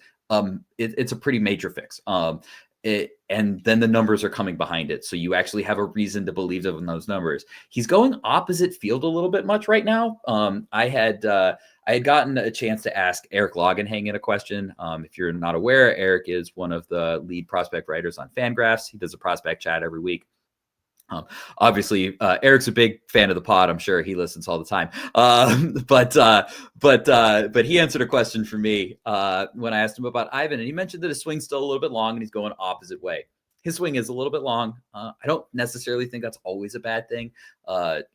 it's a pretty major fix. And then the numbers are coming behind it. So you actually have a reason to believe in those numbers. He's going opposite field a little bit much right now. I had gotten a chance to ask Eric Logenhagen a question. If you're not aware, Eric is one of the lead prospect writers on Fangraphs. He does a prospect chat every week. Obviously, Eric's a big fan of the pod. I'm sure he listens all the time. But he answered a question for me when I asked him about Ivan, and he mentioned that his swing's still a little bit long and he's going opposite way. His swing is a little bit long. I don't necessarily think that's always a bad thing.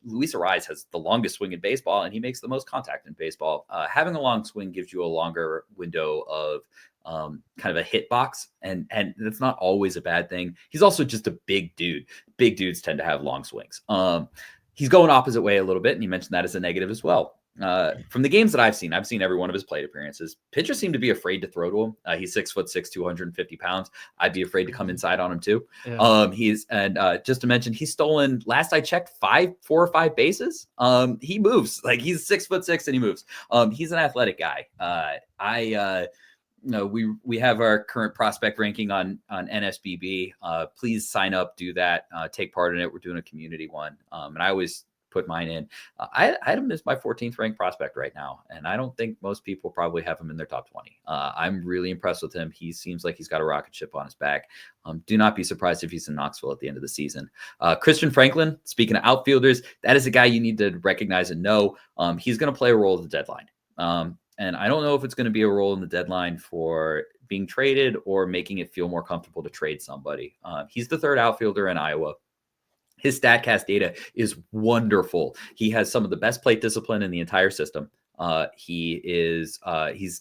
Luis Arraez has the longest swing in baseball, and he makes the most contact in baseball. Having a long swing gives you a longer window of kind of a hit box, and that's not always a bad thing. He's also just a big dude. Big dudes tend to have long swings. He's going opposite way a little bit, and you mentioned that as a negative as well. From the games that I've seen every one of his plate appearances. Pitchers seem to be afraid to throw to him. He's 6'6", 250 pounds. I'd be afraid to come inside on him too. Yeah. Just to mention, he's stolen, last I checked, 4 or 5 bases. He moves, like he's 6'6" and he moves. He's an athletic guy. We have our current prospect ranking on NSBB. Please sign up, do that, take part in it. We're doing a community one. And I always put mine in. I had him as my 14th ranked prospect right now. And I don't think most people probably have him in their top 20. I'm really impressed with him. He seems like he's got a rocket ship on his back. Do not be surprised if he's in Knoxville at the end of the season. Christian Franklin, speaking of outfielders, that is a guy you need to recognize and know. He's going to play a role at the deadline. And I don't know if it's going to be a role in the deadline for being traded or making it feel more comfortable to trade somebody. He's the third outfielder in Iowa. His StatCast data is wonderful. He has some of the best plate discipline in the entire system. He's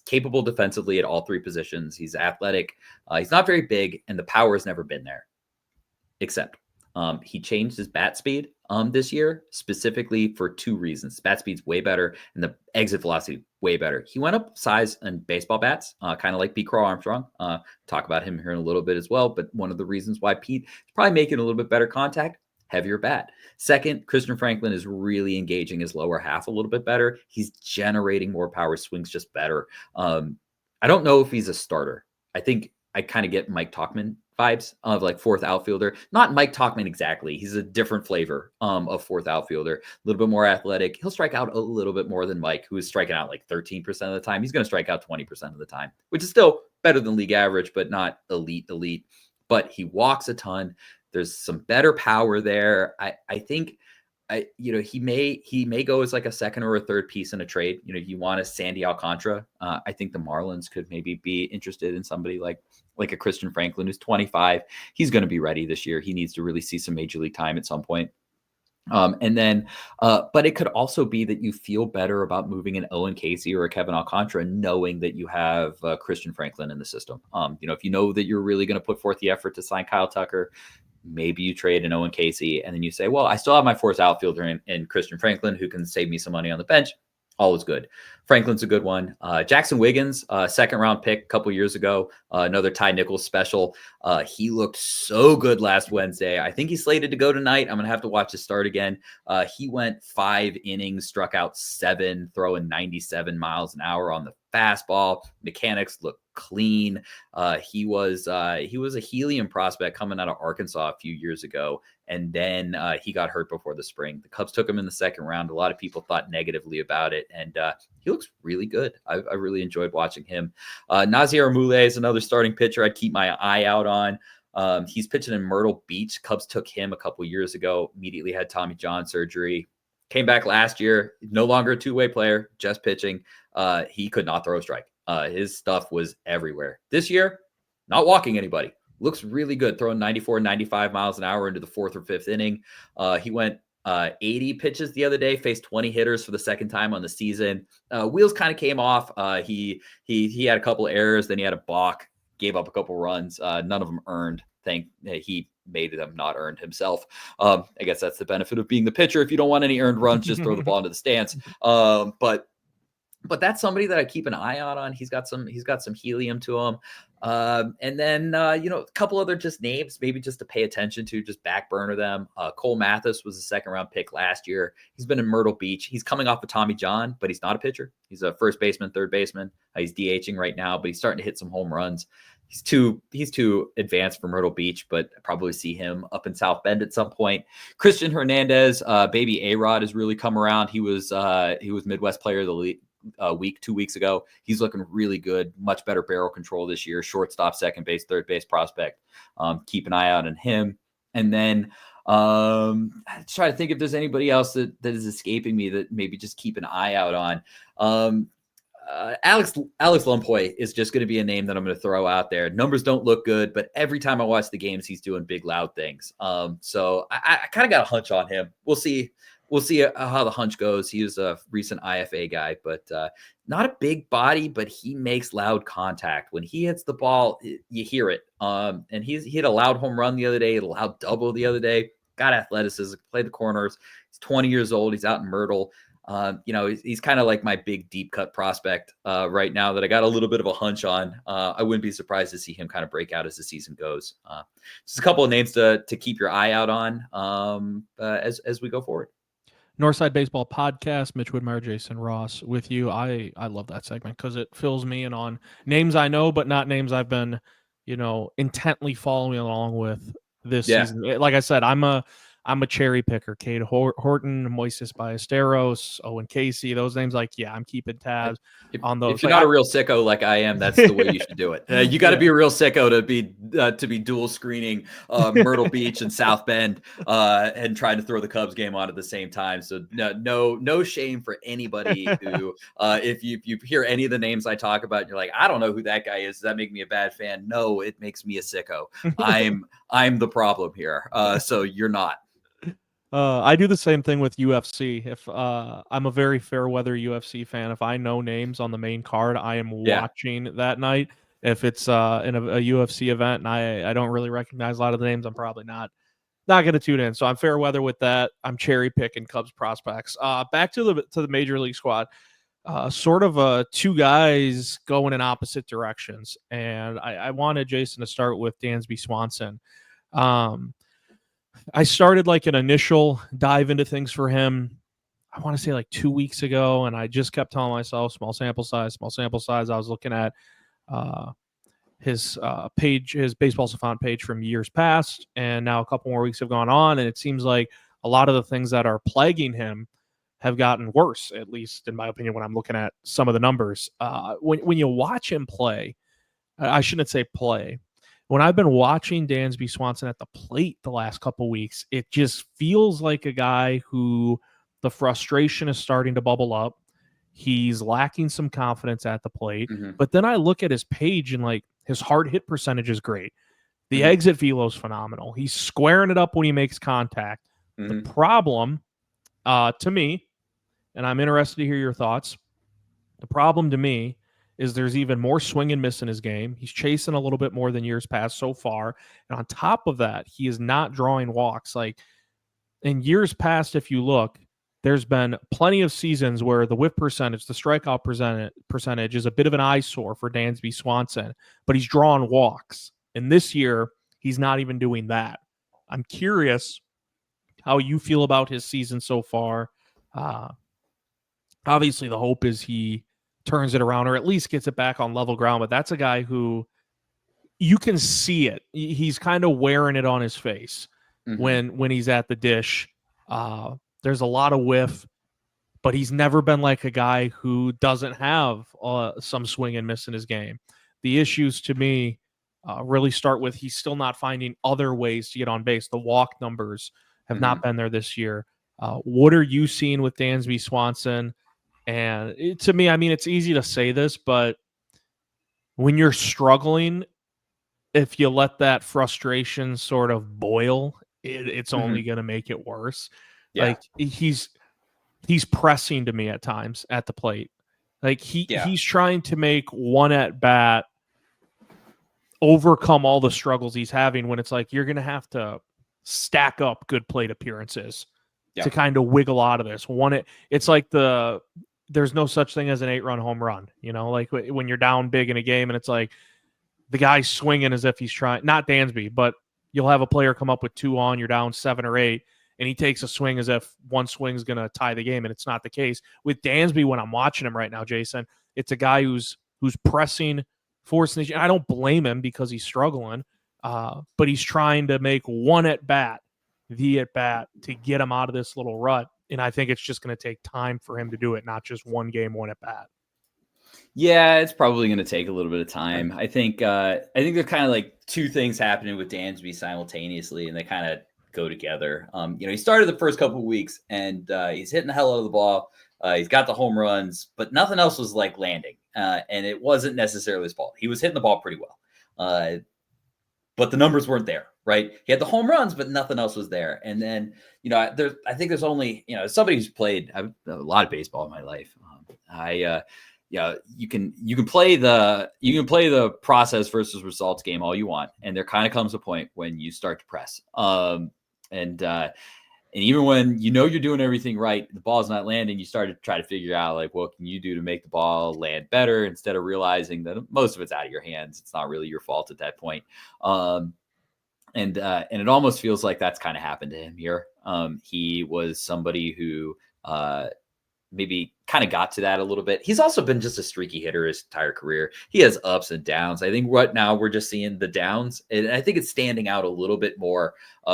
capable defensively at all 3 positions. He's athletic. He's not very big, and the power has never been there. Except he changed his bat speed this year specifically for 2 reasons. Bat speed's way better, and the exit velocity way better. He went up size in baseball bats, kind of like Pete Crow-Armstrong. Talk about him here in a little bit as well. But one of the reasons why Pete is probably making a little bit better contact, heavier bat. Second, Christian Franklin is really engaging his lower half a little bit better. He's generating more power, swings just better. I don't know if he's a starter. I think I kind of get Mike Tauchman vibes of like fourth outfielder. Not Mike Tauchman exactly. He's a different flavor of fourth outfielder. A little bit more athletic. He'll strike out a little bit more than Mike, who is striking out like 13% of the time. He's going to strike out 20% of the time, which is still better than league average, but not elite. But he walks a ton. There's some better power there. I think he may go as like a second or a third piece in a trade. You want a Sandy Alcantara. I think the Marlins could maybe be interested in somebody like a Christian Franklin, who's 25. He's going to be ready this year. He needs to really see some major league time at some point. But it could also be that you feel better about moving an Owen Casey or a Kevin Alcantara, knowing that you have Christian Franklin in the system. If you know that you're really going to put forth the effort to sign Kyle Tucker, maybe you trade an Owen Casey, and then you say, well, I still have my fourth outfielder in Christian Franklin, who can save me some money on the bench. All is good. Franklin's a good one. Jackson Wiggins, second round pick a couple years ago, another Ty Nichols special. He looked so good last Wednesday. I think he's slated to go tonight. I'm going to have to watch his start again. He went 5 innings, struck out 7, throwing 97 miles an hour on the fastball. Mechanics look clean. He was a helium prospect coming out of Arkansas a few years ago, and then he got hurt before the spring. The Cubs took him in the second round. A lot of people thought negatively about it, and he looks really good. I really enjoyed watching him. Nazir Amule is another starting pitcher I'd keep my eye out on. He's pitching in Myrtle Beach. Cubs took him a couple years ago, immediately had Tommy John surgery. Came back last year, no longer a two-way player, just pitching. He could not throw a strike. His stuff was everywhere. This year, not walking anybody. Looks really good, throwing 94, 95 miles an hour into the 4th or 5th inning. He went 80 pitches the other day, faced 20 hitters for the second time on the season. Wheels kind of came off. He had a couple of errors, then he had a balk, gave up a couple runs. None of them earned. He made them not earned himself. I guess that's the benefit of being the pitcher. If you don't want any earned runs, just throw the ball into the stands. But that's somebody that I keep an eye out on. He's got some helium to him. And then, a couple other just names, maybe just to pay attention to, just back burner them. Cole Mathis was a second round pick last year. He's been in Myrtle Beach. He's coming off of Tommy John, but he's not a pitcher. He's a first baseman, third baseman. He's DHing right now, but he's starting to hit some home runs. He's too advanced for Myrtle Beach, but I probably see him up in South Bend at some point. Christian Hernandez, baby A-Rod has really come around. He was Midwest Player of the Week 2 weeks ago. He's looking really good, much better barrel control this year. Shortstop, second base, third base prospect. Keep an eye out on him. And then I try to think if there's anybody else that is escaping me that maybe just keep an eye out on. Alex Lumpoy is just going to be a name that I'm going to throw out there. Numbers don't look good, but every time I watch the games, he's doing big, loud things. So I kind of got a hunch on him. We'll see how the hunch goes. He was a recent IFA guy, but not a big body, but he makes loud contact. When he hits the ball, you hear it. And he hit a loud home run the other day, a loud double the other day. Got athleticism, played the corners. He's 20 years old. He's out in Myrtle. He's kind of like my big deep cut prospect right now that I got a little bit of a hunch on. I wouldn't be surprised to see him kind of break out as the season goes. Just a couple of names to keep your eye out on as we go forward. Northside Baseball Podcast, Mitch Widmeyer, Jason Ross with you. I love that segment because it fills me in on names I know, but not names I've been, intently following along with this season. Like I said, I'm a cherry picker. Cade Horton, Moises Ballesteros, Owen Casey, those names. I'm keeping tabs on those. If you're not a real sicko like I am, that's the way you should do it. You got to be a real sicko to be dual screening Myrtle Beach and South Bend and trying to throw the Cubs game on at the same time. So no shame for anybody who if you hear any of the names I talk about, and you're like, I don't know who that guy is. Does that make me a bad fan? No, it makes me a sicko. I'm the problem here. So you're not. I do the same thing with UFC. If I'm a very fair weather UFC fan, if I know names on the main card, I am watching that night. If it's in a UFC event and I don't really recognize a lot of the names, I'm probably not going to tune in. So I'm fair weather with that. I'm cherry picking Cubs prospects. Back to the major league squad. Sort of two guys going in opposite directions, and I wanted Jason to start with Dansby Swanson. I started like an initial dive into things for him, I want to say like 2 weeks ago, and I just kept telling myself small sample size. I was looking at page, his Baseball Savant page from years past, and now a couple more weeks have gone on, and it seems like a lot of the things that are plaguing him have gotten worse, at least in my opinion, when I'm looking at some of the numbers. When you watch him play, I shouldn't say play. When I've been watching Dansby Swanson at the plate the last couple weeks, it just feels like a guy who the frustration is starting to bubble up. He's lacking some confidence at the plate. Mm-hmm. But then I look at his page and like his hard hit percentage is great. The Mm-hmm. exit velo is phenomenal. He's squaring it up when he makes contact. Mm-hmm. The problem to me, and I'm interested to hear your thoughts, the problem to me is there's even more swing and miss in his game. He's chasing a little bit more than years past so far. And on top of that, he is not drawing walks. Like in years past, if you look, there's been plenty of seasons where the whip percentage, the strikeout percentage is a bit of an eyesore for Dansby Swanson, but he's drawing walks. And this year, he's not even doing that. I'm curious how you feel about his season so far. Obviously, the hope is he turns it around or at least gets it back on level ground, but that's a guy who you can see it. He's kind of wearing it on his face when he's at the dish. There's a lot of whiff, but he's never been like a guy who doesn't have some swing and miss in his game. The issues to me really start with he's still not finding other ways to get on base. The walk numbers have not been there this year. What are you seeing with Dansby Swanson? And to me, I mean, it's easy to say this, but when you're struggling, if you let that frustration sort of boil, it's only going to make it worse. Yeah. Like he's pressing to me at times at the plate. Like he's trying to make one at bat overcome all the struggles he's having when it's like you're going to have to stack up good plate appearances to kind of wiggle out of this. It's like there's no such thing as an 8-run home run, you know, like when you're down big in a game and it's like the guy's swinging as if he's trying, not Dansby, but you'll have a player come up with 2 on, you're down 7 or 8, and he takes a swing as if one swing is going to tie the game, and it's not the case. With Dansby, when I'm watching him right now, Jason, it's a guy who's pressing, forcing the, I don't blame him because he's struggling, but he's trying to make one at-bat, the at-bat, to get him out of this little rut. And I think it's just going to take time for him to do it, not just one game, one at bat. Yeah, it's probably going to take a little bit of time. I think there's kind of like two things happening with Dansby simultaneously, and they kind of go together. He started the first couple of weeks, and he's hitting the hell out of the ball. He's got the home runs, but nothing else was like landing, and it wasn't necessarily his fault. He was hitting the ball pretty well, but the numbers weren't there. Right. He had the home runs, but nothing else was there. And then, I think there's only, somebody who's played a lot of baseball in my life. You can play the process versus results game all you want. And there kind of comes a point when you start to press. And even when you're doing everything right, the ball's not landing, you start to try to figure out like, what can you do to make the ball land better, instead of realizing that most of it's out of your hands. It's not really your fault at that point. And it almost feels like that's kind of happened to him here. He was somebody who maybe kind of got to that a little bit. He's also been just a streaky hitter his entire career. He has ups and downs. I think right now we're just seeing the downs, and I think it's standing out a little bit more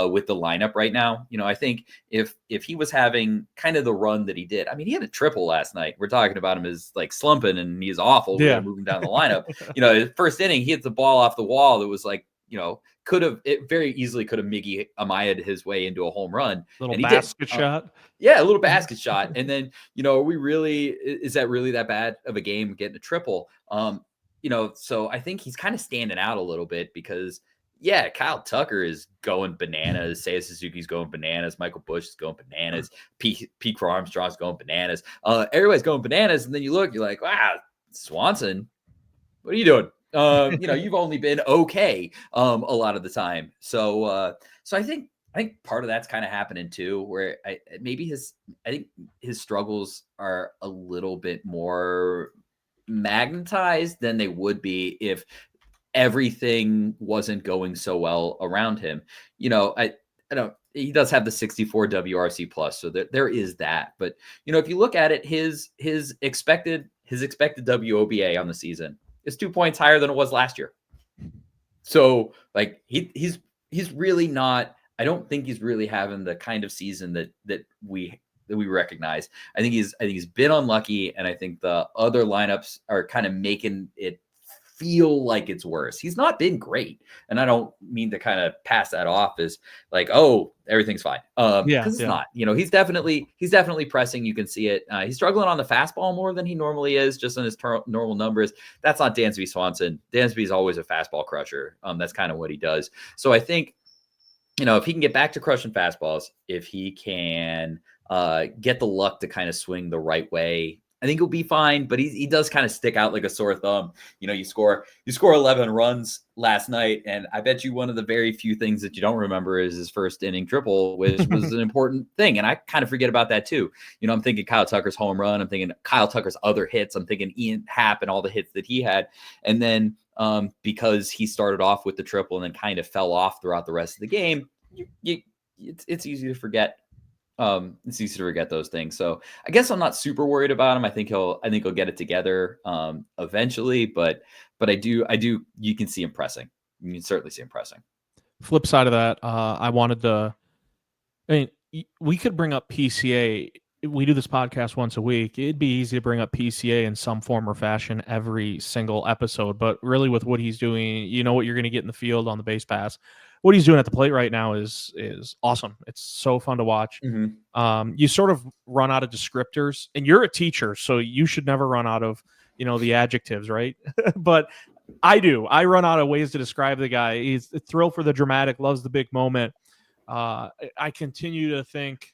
with the lineup right now. I think if he was having kind of the run that he did, I mean, he had a triple last night. We're talking about him as like slumping, and he's awful. Yeah. Moving down the lineup. His first inning, he hit the ball off the wall. That was like, it very easily could have Miggy Amaya'd his way into a home run. Little basket shot. Yeah, a little basket shot. And then, is that really that bad of a game getting a triple? So I think he's kind of standing out a little bit because, Kyle Tucker is going bananas. Seiya Suzuki's going bananas. Michael Busch is going bananas. Pete Crow-Armstrong's going bananas. Everybody's going bananas. And then you're like, wow, Swanson, what are you doing? You've only been okay a lot of the time. So I think part of that's kind of happening too, where I think his struggles are a little bit more magnetized than they would be if everything wasn't going so well around him. I don't. He does have the 64 WRC plus, so there is that. But if you look at it, his expected WOBA on the season is 2 points higher than it was last year. So like he's really not. I don't think he's really having the kind of season that we recognize. I think he's been unlucky, and I think the other lineups are kind of making it feel like it's worse. He's not been great, and I don't mean to kind of pass that off as like, oh, everything's fine, because it's not. He's definitely pressing. You can see it. He's struggling on the fastball more than he normally is, just on his normal numbers. That's not Dansby Swanson. Dansby is always a fastball crusher. That's kind of what he does. So I think, if he can get back to crushing fastballs, if he can get the luck to kind of swing the right way, I think he'll be fine. But he does kind of stick out like a sore thumb. You score 11 runs last night, and I bet you one of the very few things that you don't remember is his first inning triple, which was an important thing. And I kind of forget about that too. I'm thinking Kyle Tucker's home run. I'm thinking Kyle Tucker's other hits. I'm thinking Ian Happ and all the hits that he had. And then because he started off with the triple and then kind of fell off throughout the rest of the game, it's easy to forget. It's easy to forget those things. So I guess I'm not super worried about him. I think he'll get it together eventually, but I do, you can see him pressing. You can certainly see him pressing. Flip side of that, we could bring up PCA. We do this podcast once a week. It'd be easy to bring up PCA in some form or fashion every single episode, but really with what he's doing, what you're going to get in the field on the base pass. What he's doing at the plate right now is awesome. It's so fun to watch. Mm-hmm. You sort of run out of descriptors, and you're a teacher, so you should never run out of, the adjectives, right? But I do. I run out of ways to describe the guy. He's a thrill for the dramatic, loves the big moment. I continue to think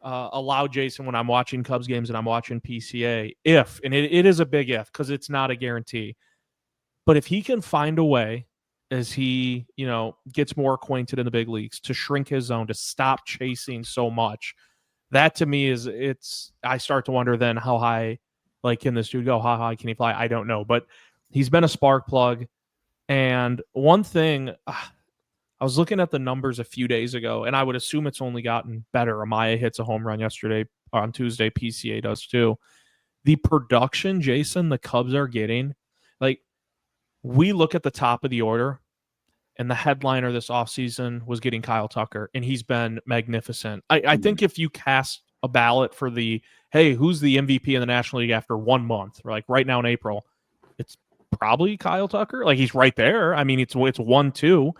aloud, Jason, when I'm watching Cubs games and I'm watching PCA, and it is a big if because it's not a guarantee, but if he can find a way as he, gets more acquainted in the big leagues to shrink his zone, to stop chasing so much, that to me I start to wonder then how high, like, can this dude go? How high can he fly? I don't know, but he's been a spark plug. And one thing, I was looking at the numbers a few days ago, and I would assume it's only gotten better. Amaya hits a home run yesterday on Tuesday. PCA does too. The production, Jason, the Cubs are getting, like, we look at the top of the order, and the headliner this offseason was getting Kyle Tucker, and he's been magnificent. I think if you cast a ballot for hey, who's the MVP in the National League after 1 month, or like right now in April, it's probably Kyle Tucker. Like, he's right there. I mean, it's 1-2.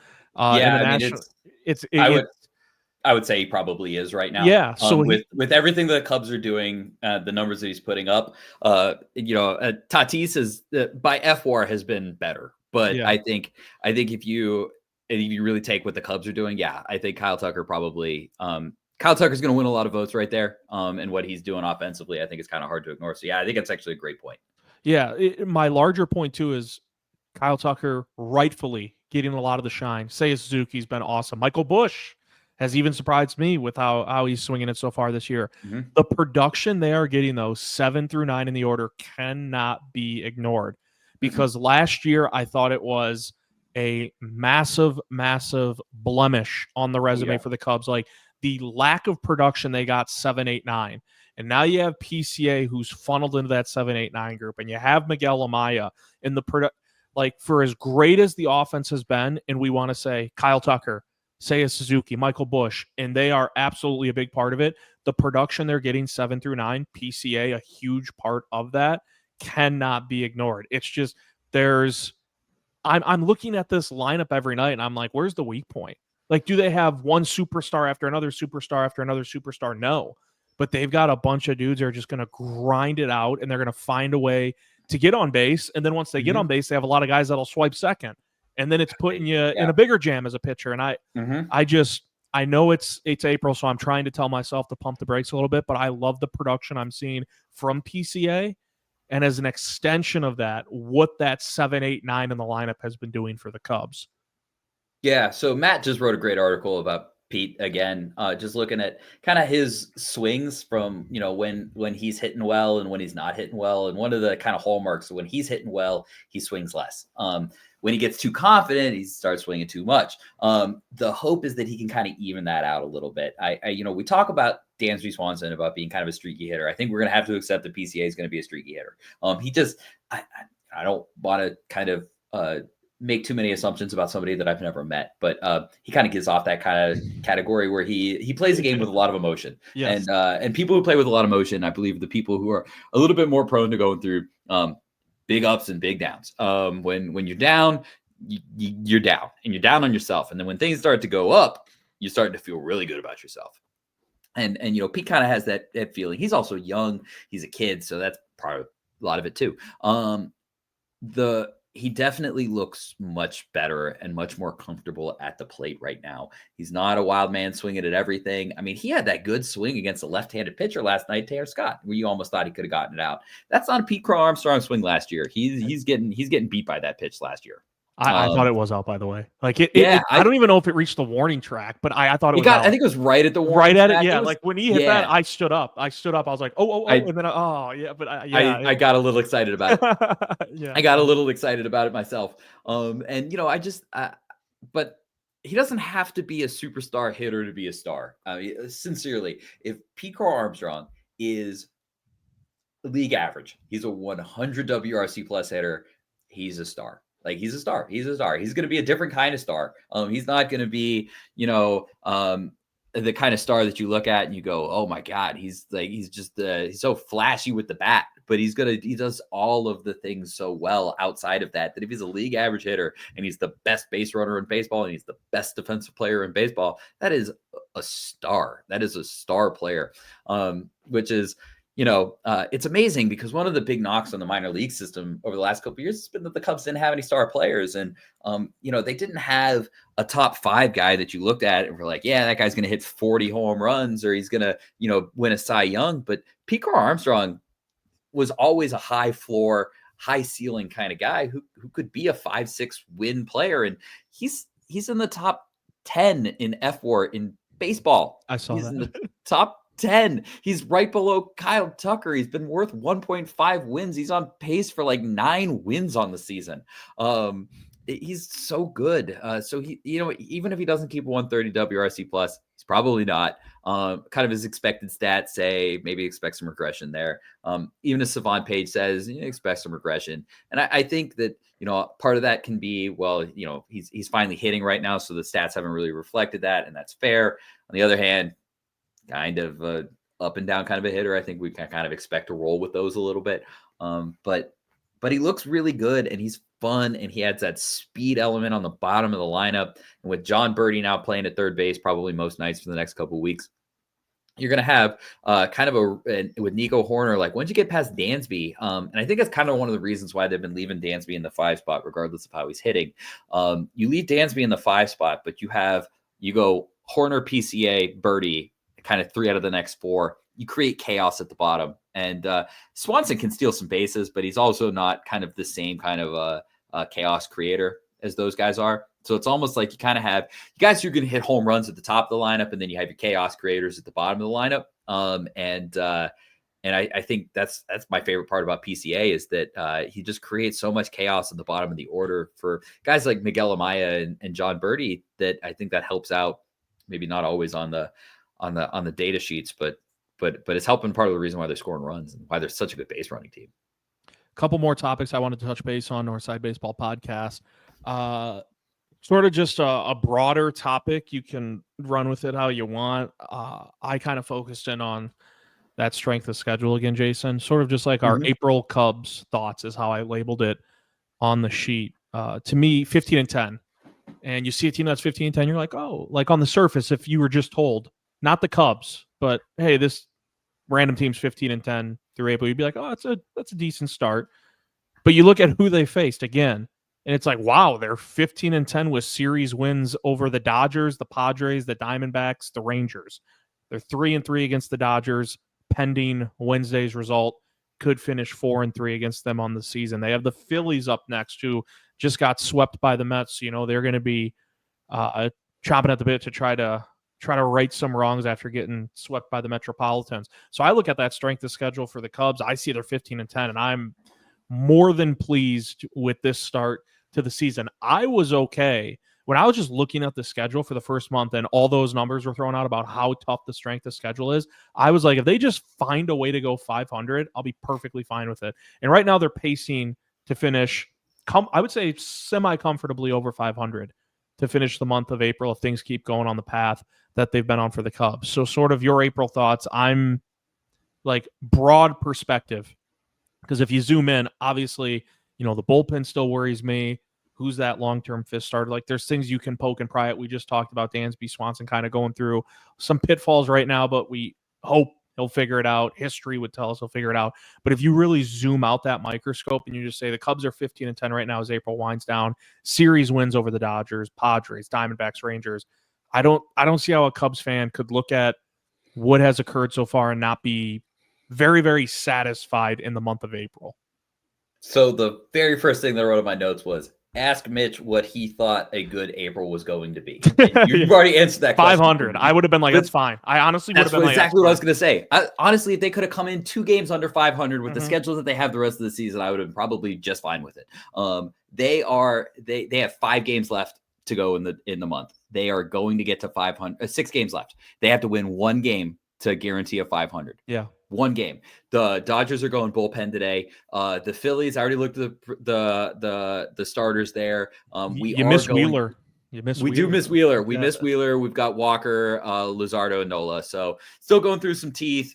I would say he probably is right now. Yeah. So with everything the Cubs are doing, the numbers that he's putting up, Tatis is by FWAR has been better, but yeah. I think if you really take what the Cubs are doing, I think Kyle Tucker probably, Kyle Tucker's going to win a lot of votes right there. And what he's doing offensively, I think it's kind of hard to ignore. So I think it's actually a great point. Yeah. My larger point too is Kyle Tucker rightfully getting a lot of the shine. Seiya Suzuki's been awesome. Michael Busch has even surprised me with how he's swinging it so far this year. Mm-hmm. The production they are getting, though, 7 through 9 in the order, cannot be ignored. Because last year I thought it was a massive, massive blemish on the resume for the Cubs. Like, the lack of production they got 7, 8, 9. And now you have PCA who's funneled into that 7, 8, 9 group. And you have Miguel Amaya in the like, for as great as the offense has been, and we want to say Kyle Tucker, Seiya Suzuki, Michael Busch, and they are absolutely a big part of it. The production they're getting 7 through 9, PCA, a huge part of that, cannot be ignored. It's just I'm looking at this lineup every night, and I'm like, where's the weak point? Like, do they have one superstar after another superstar after another superstar? No. But they've got a bunch of dudes that are just going to grind it out, and they're going to find a way to get on base. And then once they get on base, they have a lot of guys that'll swipe second. And then it's putting you in a bigger jam as a pitcher. And I know it's April, so I'm trying to tell myself to pump the brakes a little bit, but I love the production I'm seeing from PCA. And as an extension of that, what that 7, 8, 9 in the lineup has been doing for the Cubs. Yeah. So Matt just wrote a great article about Pete again, just looking at kind of his swings from, when he's hitting well and when he's not hitting well. And one of the kind of hallmarks, when he's hitting well, he swings less. When he gets too confident, he starts swinging too much. The hope is that he can kind of even that out a little bit. We talk about Dansby Swanson about being kind of a streaky hitter. I think we're going to have to accept that PCA is going to be a streaky hitter. I don't want to kind of make too many assumptions about somebody that I've never met, but he kind of gives off that kind of category where he plays a game with a lot of emotion. Yes. And people who play with a lot of emotion, I believe the people who are a little bit more prone to going through big ups and big downs. When you're down, you're down, and you're down on yourself. And then when things start to go up, you're starting to feel really good about yourself. And Pete kind of has that feeling. He's also young. He's a kid, so that's part of a lot of it too. He definitely looks much better and much more comfortable at the plate right now. He's not a wild man swinging at everything. I mean, he had that good swing against a left-handed pitcher last night, Taylor Scott, where you almost thought he could have gotten it out. That's not a Pete Crow-Armstrong swing last year. He's getting beat by that pitch last year. I thought it was out, by the way. Like I don't even know if it reached the warning track, but I thought it was out. I think it was right at the warning right at track. it. Yeah, like when he hit that, I stood up. I was like, and then I got a little excited about it. Yeah, I got a little excited about it myself. But he doesn't have to be a superstar hitter to be a star. I mean, sincerely, if Pete Crow-Armstrong is league average, he's a 100 WRC plus hitter, he's a star. Like he's a star. He's going to be a different kind of star. He's not going to be, the kind of star that you look at and you go, oh my God, he's so flashy with the bat, but he does all of the things so well outside of that if he's a league average hitter and he's the best base runner in baseball and he's the best defensive player in baseball, that is a star. That is a star player, which is, it's amazing because one of the big knocks on the minor league system over the last couple of years has been that the Cubs didn't have any star players. And, they didn't have a top 5 guy that you looked at and were like, yeah, that guy's going to hit 40 home runs or he's going to, win a Cy Young. But Pete Crow-Armstrong was always a high floor, high ceiling kind of guy who could be a 5-6 win player. And he's in the top 10 in FWAR in baseball. I saw he's that. In the top 10. He's right below Kyle Tucker. He's been worth 1.5 wins. He's on pace for like 9 wins on the season. He's so good. So he, even if he doesn't keep 130 WRC plus, he's probably not. Kind of his expected stats say maybe expect some regression there. Even as Savant Page says, expect some regression. And I think that, part of that can be, well, he's finally hitting right now. So the stats haven't really reflected that. And that's fair. On the other hand, kind of up and down kind of a hitter. I think we can kind of expect to roll with those a little bit. But he looks really good and he's fun and he adds that speed element on the bottom of the lineup. And with John Birdie now playing at third base, probably most nights for the next couple of weeks, you're going to have with Nico Horner, like once you get past Dansby, and I think that's kind of one of the reasons why they've been leaving Dansby in the 5 spot, regardless of how he's hitting. You leave Dansby in the 5 spot, but you go Horner, PCA, Birdie, kind of 3 out of the next 4. You create chaos at the bottom. And Swanson can steal some bases, but he's also not kind of the same kind of chaos creator as those guys are. So it's almost like you kind of have you guys who are going to hit home runs at the top of the lineup, and then you have your chaos creators at the bottom of the lineup. And I think that's my favorite part about PCA is that he just creates so much chaos at the bottom of the order for guys like Miguel Amaya and John Birdie that I think that helps out. Maybe not always on the data sheets, but it's helping part of the reason why they're scoring runs and why they're such a good base running team. A couple more topics I wanted to touch base on Northside Baseball Podcast. Sort of just a broader topic. You can run with it how you want. I kind of focused in on that strength of schedule again, Jason. Sort of just like our April Cubs thoughts is how I labeled it on the sheet. To me, 15-10. And you see a team that's 15-10, you're like, oh, like on the surface, if you were just told, not the Cubs, but hey, this random team's 15-10 through April, you'd be like, oh, that's a decent start. But you look at who they faced again, and it's like, wow, they're 15-10 with series wins over the Dodgers, the Padres, the Diamondbacks, the Rangers. They're 3-3 against the Dodgers, pending Wednesday's result. Could finish 4-3 against them on the season. They have the Phillies up next, who just got swept by the Mets. They're going to be chomping at the bit to try to right some wrongs after getting swept by the Metropolitans. So I look at that strength of schedule for the Cubs. I see they're 15-10, and I'm more than pleased with this start to the season. I was okay when I was just looking at the schedule for the first month and all those numbers were thrown out about how tough the strength of schedule is. I was like, if they just find a way to go 500, I'll be perfectly fine with it. And right now they're pacing to finish I would say semi-comfortably over 500 to finish the month of April if things keep going on the path that they've been on for the Cubs. So sort of your April thoughts. I'm like broad perspective, because if you zoom in, obviously, the bullpen still worries me. Who's that long-term fifth starter? Like, there's things you can poke and pry at. We just talked about Dansby Swanson kind of going through some pitfalls right now, but we hope he'll figure it out. History would tell us he'll figure it out. But if you really zoom out that microscope and you just say the Cubs are 15-10 right now as April winds down, series wins over the Dodgers, Padres, Diamondbacks, Rangers. I don't see how a Cubs fan could look at what has occurred so far and not be very, very satisfied in the month of April. So the very first thing that I wrote in my notes was, ask Mitch what he thought a good April was going to be. You've already answered that question. 500. I would have been like, that's fine. I honestly would have been exactly what I was going to say. Honestly, if they could have come in 2 games under 500 with the schedule that they have the rest of the season, I would have been probably just fine with it. They have 5 games left to go in the month. They are going to get to 500. 6 games left. They have to win 1 game to guarantee a 500. Yeah. 1 game. The Dodgers are going bullpen today. The Phillies, I already looked at the starters there. We do miss Wheeler. We miss Wheeler. We've got Walker, Luzardo, and Nola. So still going through some teeth,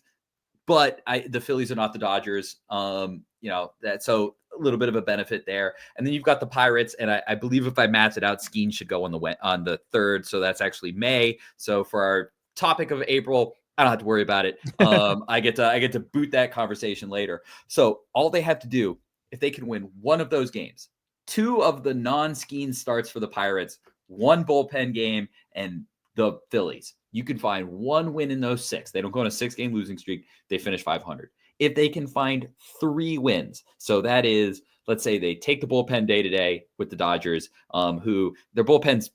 but the Phillies are not the Dodgers. So a little bit of a benefit there. And then you've got the Pirates, and I believe if I match it out, Skeen should go on the 3rd. So that's actually May. So for our topic of April, I don't have to worry about it. I get to boot that conversation later. So all they have to do, if they can win one of those games, 2 of the non-Skeen starts for the Pirates, 1 bullpen game, and the Phillies, you can find 1 win in those 6. They don't go on a 6-game losing streak. They finish 500. If they can find 3 wins, so that is, let's say they take the bullpen day to day with the Dodgers, who their bullpen's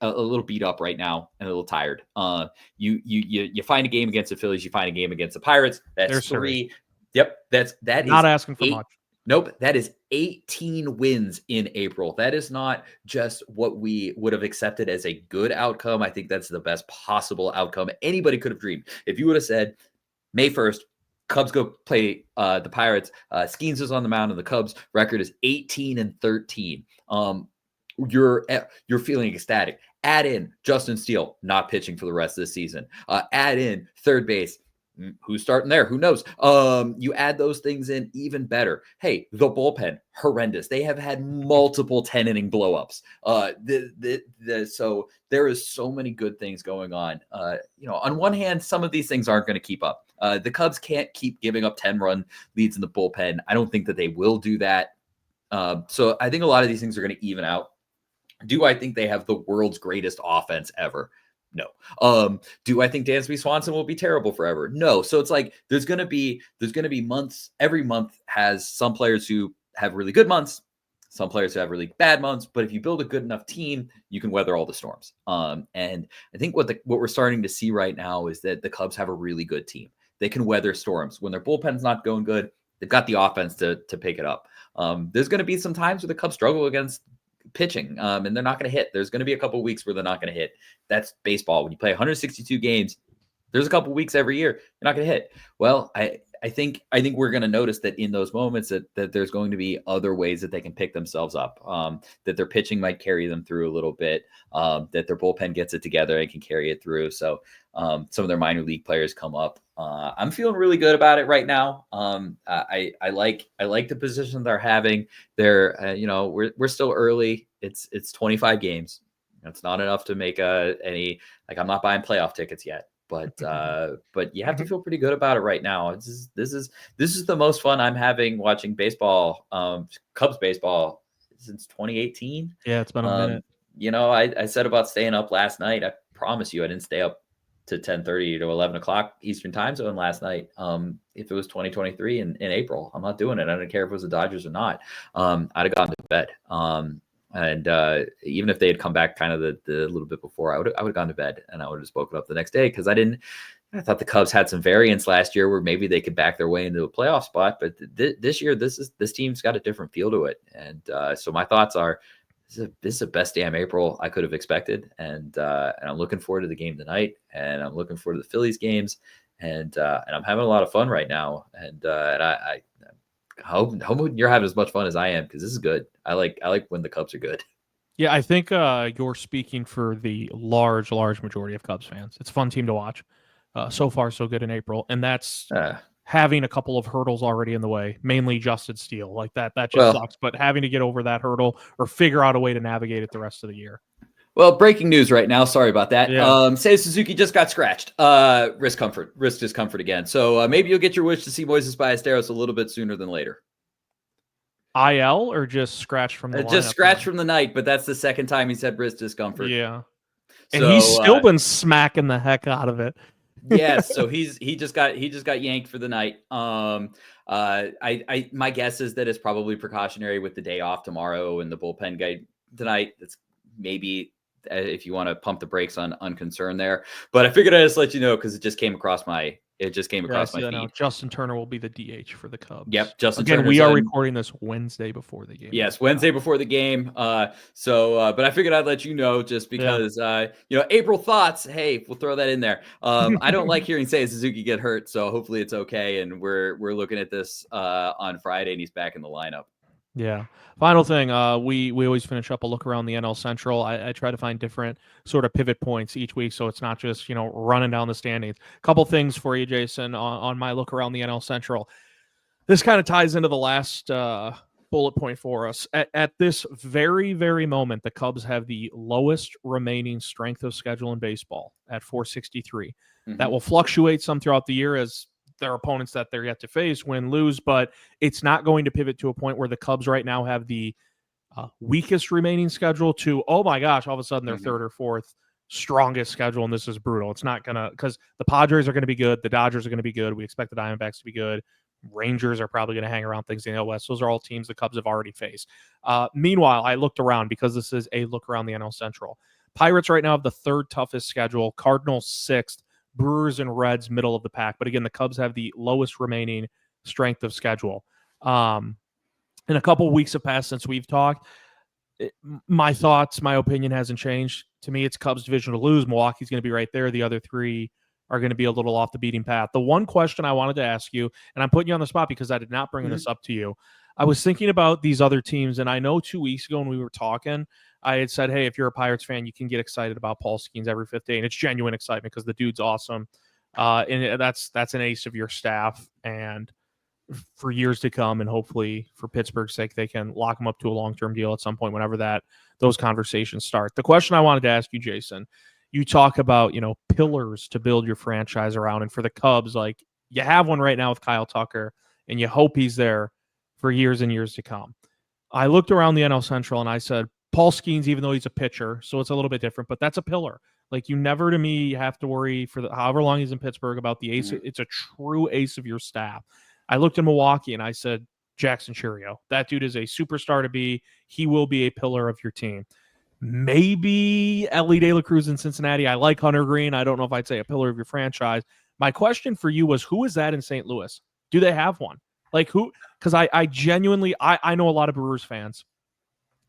a little beat up right now and a little tired. You find a game against the Phillies, you find a game against the Pirates. That's There's 3. Yep, that not is asking for 8, much. Nope, that is 18 wins in April. That is not just what we would have accepted as a good outcome. I think that's the best possible outcome anybody could have dreamed. If you would have said May 1st, Cubs go play the Pirates, Skeens is on the mound, and the Cubs record is 18-13. You're feeling ecstatic. Add in Justin Steele not pitching for the rest of the season. Add in third base. Who's starting there? Who knows? You add those things in, even better. Hey, the bullpen, horrendous. They have had multiple 10-inning blowups. So there is so many good things going on. On one hand, some of these things aren't going to keep up. The Cubs can't keep giving up 10-run leads in the bullpen. I don't think that they will do that. So I think a lot of these things are going to even out. Do I think they have the world's greatest offense ever? No. Do I think Dansby Swanson will be terrible forever? No. So it's like there's going to be months. Every month has some players who have really good months, some players who have really bad months. But if you build a good enough team, you can weather all the storms. And I think what we're starting to see right now is that the Cubs have a really good team. They can weather storms. When their bullpen's not going good, they've got the offense to pick it up. There's going to be some times where the Cubs struggle against pitching, and they're not going to hit. There's going to be a couple of weeks where they're not going to hit. That's baseball. When you play 162 games, there's a couple of weeks every year you're not going to hit. Well, I think we're going to notice that in those moments that there's going to be other ways that they can pick themselves up, that their pitching might carry them through a little bit, that their bullpen gets it together and can carry it through. So some of their minor league players come up. I'm feeling really good about it right now. I like the position they're having. They're we're still early. It's 25 games. It's not enough to make any, like, I'm not buying playoff tickets yet. But you have to feel pretty good about it right now. This is the most fun I'm having watching baseball, Cubs baseball, since 2018. Yeah, it's been a minute. I said about staying up last night. I promise you, I didn't stay up to 10:30 to 11 o'clock Eastern time zone last night. If it was 2023 in April, I'm not doing it. I don't care if it was the Dodgers or not. I'd have gone to bed. And even if they had come back kind of the little bit before, I would have gone to bed and I would have spoken up the next day, because I thought the Cubs had some variance last year where maybe they could back their way into a playoff spot. But this year, this team's got a different feel to it. And so my thoughts are, this is the best damn April I could have expected. And I'm looking forward to the game tonight, and I'm looking forward to the Phillies games, and I'm having a lot of fun right now. And hope you're having as much fun as I am, because this is good. I like when the Cubs are good. Yeah, I think you're speaking for the large majority of Cubs fans. It's a fun team to watch. So far, so good in April, and that's having a couple of hurdles already in the way, mainly Justin Steele. Like that just sucks. But having to get over that hurdle or figure out a way to navigate it the rest of the year. Well, breaking news right now. Sorry about that. Yeah. Seiya Suzuki just got scratched. Wrist discomfort again. So maybe you'll get your wish to see Moises Ballesteros a little bit sooner than later. IL or just scratched from the lineup? Just scratched from the night, but that's the second time he's had wrist discomfort. Yeah. And he's still been smacking the heck out of it. Yes, so he just got yanked for the night. My guess is that it's probably precautionary with the day off tomorrow and the bullpen guy tonight. It's maybe if you want to pump the brakes on concern there. But I figured I'd just let you know because it just came across my my feed. Now. Justin Turner will be the DH for the Cubs. Yep, Justin Turner. Again, we are recording this Wednesday before the game. Yes, Wednesday before the game. But I figured I'd let you know just because, April thoughts. Hey, we'll throw that in there. I don't like hearing Seiya Suzuki get hurt, so hopefully it's okay. And we're looking at this on Friday, and he's back in the lineup. Yeah. Final thing, we always finish up a look around the NL Central. I try to find different sort of pivot points each week, so it's not just running down the standings. Couple things for you, Jason, on my look around the NL Central. This kind of ties into the last bullet point for us. At this very, very moment, the Cubs have the lowest remaining strength of schedule in baseball at 463. Mm-hmm. That will fluctuate some throughout the year as their opponents that they're yet to face win, lose, but it's not going to pivot to a point where the Cubs right now have the weakest remaining schedule to, oh my gosh, all of a sudden they're third or fourth strongest schedule, and this is brutal. It's not going to, because the Padres are going to be good, the Dodgers are going to be good, we expect the Diamondbacks to be good, Rangers are probably going to hang around things in the NL West. Those are all teams the Cubs have already faced. Meanwhile, I looked around because this is a look around the NL Central. Pirates right now have the third toughest schedule, Cardinals sixth, Brewers and Reds middle of the pack. But again, the Cubs have the lowest remaining strength of schedule. And a couple of weeks have passed since we've talked. My opinion hasn't changed. To me, it's Cubs division to lose. Milwaukee's going to be right there. The other three are going to be a little off the beaten path. The one question I wanted to ask you, and I'm putting you on the spot because I did not bring this up to you. I was thinking about these other teams, and I know 2 weeks ago when we were talking, I had said, hey, if you're a Pirates fan, you can get excited about Paul Skeens every fifth day, and it's genuine excitement because the dude's awesome. And that's an ace of your staff, and for years to come, and hopefully for Pittsburgh's sake, they can lock him up to a long-term deal at some point whenever those conversations start. The question I wanted to ask you, Jason, you talk about, pillars to build your franchise around, and for the Cubs, like, you have one right now with Kyle Tucker, and you hope he's there for years and years to come. I looked around the NL Central, and I said, Paul Skeens, even though he's a pitcher, so it's a little bit different, but that's a pillar. Like, you never, to me, have to worry for however long he's in Pittsburgh about the ace. It's a true ace of your staff. I looked at Milwaukee, and I said, Jackson Chourio. That dude is a superstar to be. He will be a pillar of your team. Maybe Ellie De La Cruz in Cincinnati. I like Hunter Green. I don't know if I'd say a pillar of your franchise. My question for you was, who is that in St. Louis? Do they have one? Like, who? Because I genuinely, I know a lot of Brewers fans,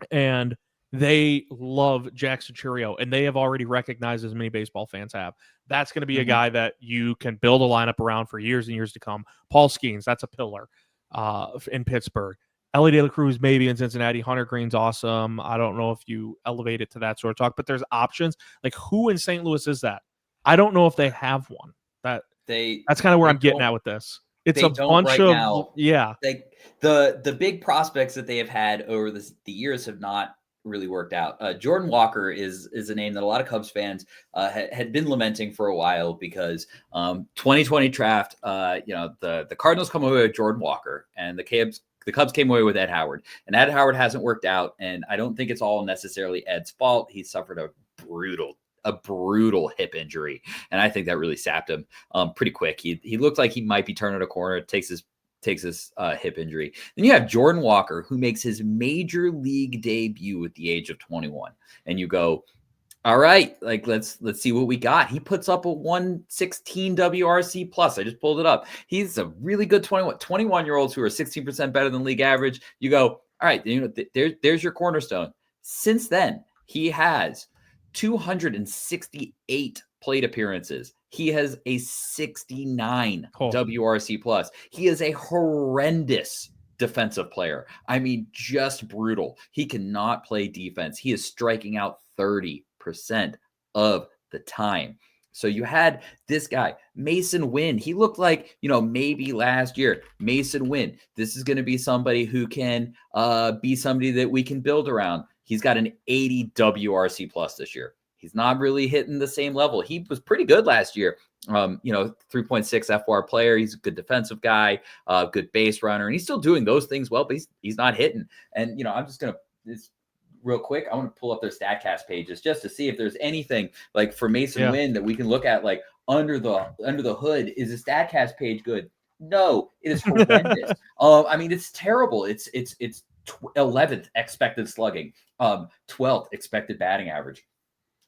and they love Jackson Chourio, and they have already recognized, as many baseball fans have, that's going to be a guy that you can build a lineup around for years and years to come. Paul Skeens, that's a pillar in Pittsburgh. Ellie De La Cruz maybe in Cincinnati. Hunter Green's awesome. I don't know if you elevate it to that sort of talk, but there's options. Like, who in St. Louis is that? I don't know if they have one. That's kind of where I'm getting at with this. It's a bunch of now. Yeah. The big prospects that they have had over the years have not really worked out. Jordan Walker is a name that a lot of Cubs fans had been lamenting for a while because 2020 draft, the Cardinals come away with Jordan Walker, and the Cubs came away with Ed Howard, and Ed Howard hasn't worked out. And I don't think it's all necessarily Ed's fault. He suffered a brutal hip injury, and I think that really sapped him pretty quick. He looked like he might be turning a corner. Takes his hip injury. Then you have Jordan Walker, who makes his major league debut at the age of 21, and you go, all right, like let's see what we got. He puts up a 116 WRC plus. I just pulled it up. He's a really good 21-year-olds who are 16% better than league average. You go, all right, there's your cornerstone. Since then, he has 268 plate appearances. He has a 69 WRC plus. He is a horrendous defensive player. I mean, just brutal. He cannot play defense. He is striking out 30% of the time. So you had this guy, Mason Wynn. He looked like, maybe last year, Mason Wynn. This is going to be somebody who can be somebody that we can build around. He's got an 80 WRC plus this year. He's not really hitting the same level. He was pretty good last year. 3.6 FWAR player. He's a good defensive guy, good base runner, and he's still doing those things well, but he's not hitting. And, I'm just going to, real quick, I want to pull up their StatCast pages just to see if there's anything like for Mason Wynn that we can look at, like under the hood. Is the StatCast page good? No, it is horrendous. I mean, it's terrible. It's 11th expected slugging, 12th expected batting average.